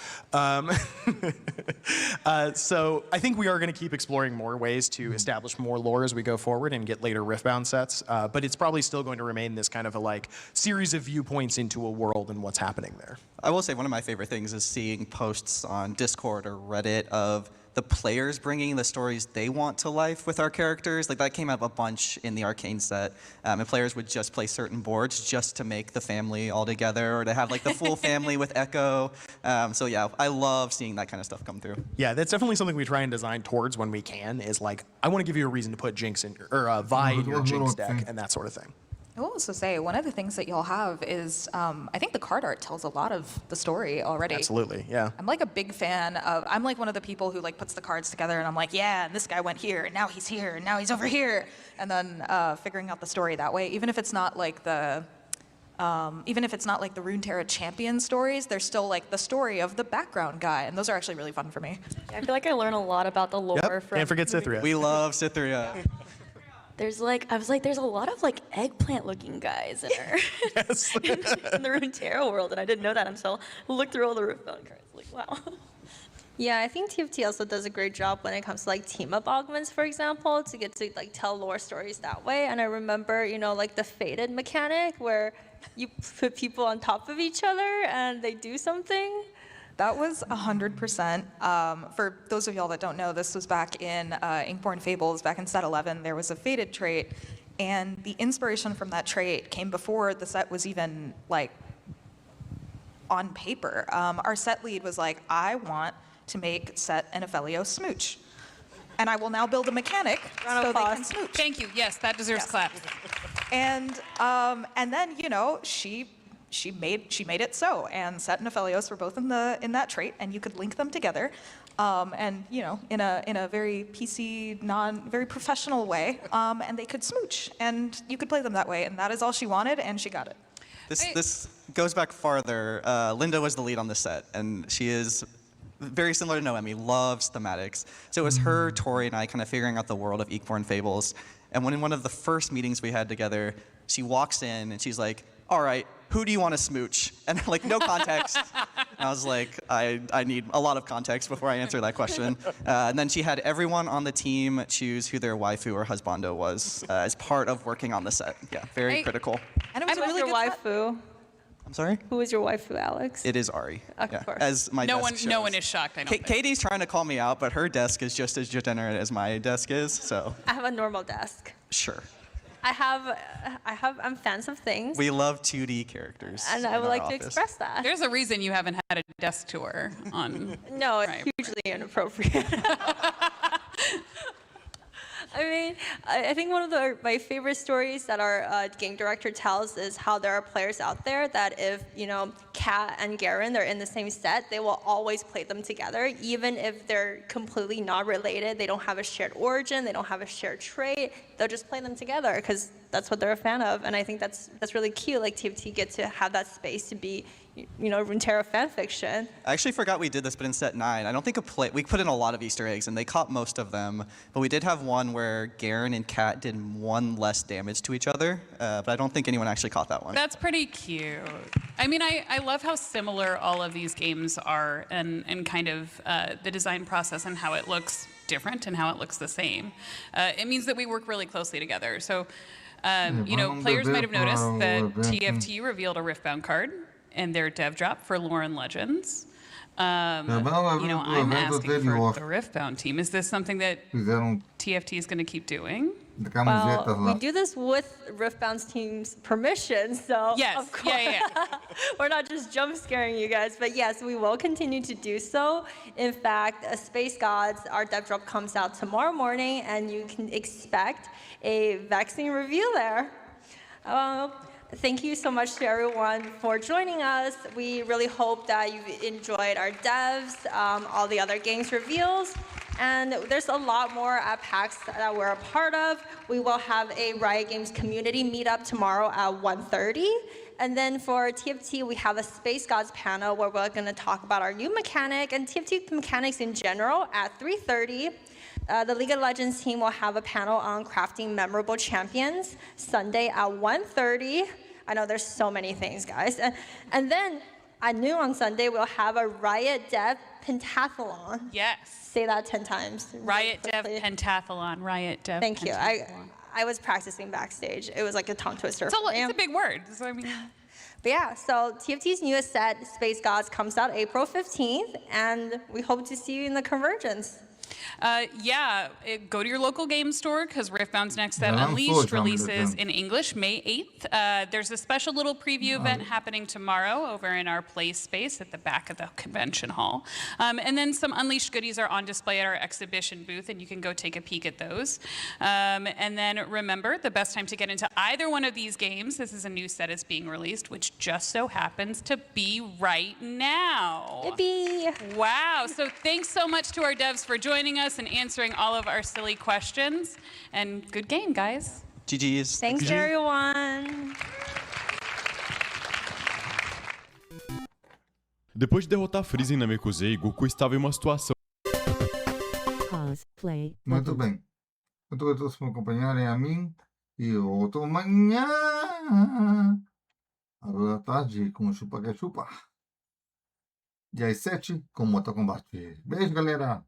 So I think we are going to keep exploring more ways to establish more lore as we go forward and get later Riftbound sets. But it's probably still going to remain this kind of a like series of viewpoints into a world and what's happening there. I will say one of my favorite things is seeing posts on Discord or Reddit of the players bringing the stories they want to life with our characters. Like that came up a bunch in the Arcane set. And players would just play certain boards just to make the family all together or to have like the full family with Echo. So yeah, I love seeing that kind of stuff come through. Yeah, that's definitely something we try and design towards when we can is like, I want to give you a reason to put Jinx in or Vi in your Jinx deck and that sort of thing. I will also say, one of the things that y'all have is, I think the card art tells a lot of the story already. Absolutely, yeah. I'm like a big fan of, I'm like one of the people who like puts the cards together and I'm like, yeah, and this guy went here, and now he's here, and now he's over here. And then figuring out the story that way, even if it's not like the Runeterra champion stories, there's still like the story of the background guy, and those are actually really fun for me. I feel like I learn a lot about the lore from. Can't forget Cythria. We love Cythria. There's like, I was like, there's a lot of like eggplant-looking guys in her in the Runeterra world, and I didn't know that until I looked through all the Riftbound cards. Like, wow. Yeah, I think TFT also does a great job when it comes to like team-up augments, for example, to get to like tell lore stories that way. And I remember, you know, like the Fated mechanic where you put people on top of each other and they do something. That was 100%. For those of y'all that don't know, this was back in Inkborn Fables, back in set 11. There was a Fated trait, and the inspiration from that trait came before the set was even like on paper. Our set lead was like, I want to make Set and Ophelio smooch, and I will now build a mechanic so they can smooch. Thank you. Yes, that deserves claps. And then you know she made it so, and Set and Ophelios were both in that trait, and you could link them together, and you know in a very PC, very professional way, and they could smooch, and you could play them that way, and that is all she wanted, and she got it. This goes back farther. Linda was the lead on the set, and she is very similar to Noemi, loves thematics. So it was her, Tori, and I kind of figuring out the world of Inkborn Fables. And when in one of the first meetings we had together, she walks in and she's like, all right, who do you want to smooch? And like, no context. I was like, I need a lot of context before I answer that question. And then she had everyone on the team choose who their waifu or husbando was as part of working on the set. Yeah, very critical. And it was I'm a really your good waifu. I'm sorry? Who is your waifu, Alex? It is Ari. Of course. As my No desk one shows. is shocked. I don't think. Katie's trying to call me out, but her desk is just as degenerate as my desk is, so. I have a normal desk. Sure. I'm fans of things. We love 2D characters. And I would like to express that. There's a reason you haven't had a desk tour on. No, it's hugely inappropriate. I mean, I think one of my favorite stories that our game director tells is how there are players out there that if, you know, Kat and Garen, they're in the same set, they will always play them together, even if they're completely not related, they don't have a shared origin, they don't have a shared trait, they'll just play them together because that's what they're a fan of. And I think that's really cute, like TFT get to have that space to be, you know, Runeterra fan fiction. I actually forgot we did this, but in set 9, I don't think we put in a lot of Easter eggs, and they caught most of them. But we did have one where Garen and Kat did one less damage to each other, but I don't think anyone actually caught that one. That's pretty cute. I mean, I love how similar all of these games are, and kind of the design process and how it looks different and how it looks the same. It means that we work really closely together. So, you know, players might have noticed that TFT revealed a Riftbound card in their dev drop for Lore and Legends. You know, I'm asking for the Riftbound team. Is this something that TFT is going to keep doing? Well, we do this with Riftbound's team's permission, so yes, of course, we're not just jump scaring you guys, but yes, we will continue to do so. In fact, Space Gods, our dev drop comes out tomorrow morning, and you can expect a vaccine reveal there. Thank you so much to everyone for joining us. We really hope that you've enjoyed our devs, all the other games reveals, and there's a lot more at PAX that we're a part of. We will have a Riot Games community meetup tomorrow at 1:30. And then for TFT, we have a Space Gods panel where we're going to talk about our new mechanic and TFT mechanics in general at 3:30. The League of Legends team will have a panel on crafting memorable champions Sunday at 1:30. I know there's so many things, guys. And then at noon on Sunday, we'll have a Riot Dev Pentathlon. Yes. Say that 10 times. Riot Dev Pentathlon. Riot Dev Thank you. Pentathlon. I was practicing backstage. It was like a tongue twister. It's a big word. So, I mean. But yeah, so TFT's newest set, Space Gods, comes out April 15th, and we hope to see you in the Convergence. Go to your local game store because Riftbound's next set Unleashed releases in English May 8th. There's a special little preview event happening tomorrow over in our play space at the back of the convention hall. And then some Unleashed goodies are on display at our exhibition booth, and you can go take a peek at those. And then remember, the best time to get into either one of these games, this is a new set that's being released, which just so happens to be right now. Yippee! Wow, so thanks so much to our devs for joining us and answering all of our silly questions. And good game, guys. GG's. Thanks, everyone. Depois de derrotar Freezing na Mekuzei, Goku estava em uma situação. Muito bem. Muito gostoso por me acompanharem a mim e outro amanhã. Agora à tarde com Chupa que Chupa. E às 7 com Mortal Kombat. Beijo, galera.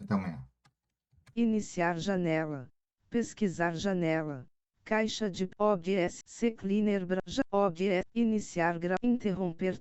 Até amanhã. Iniciar janela. Pesquisar janela. Caixa de OBS. Cleaner. OBS. Iniciar. Interromper.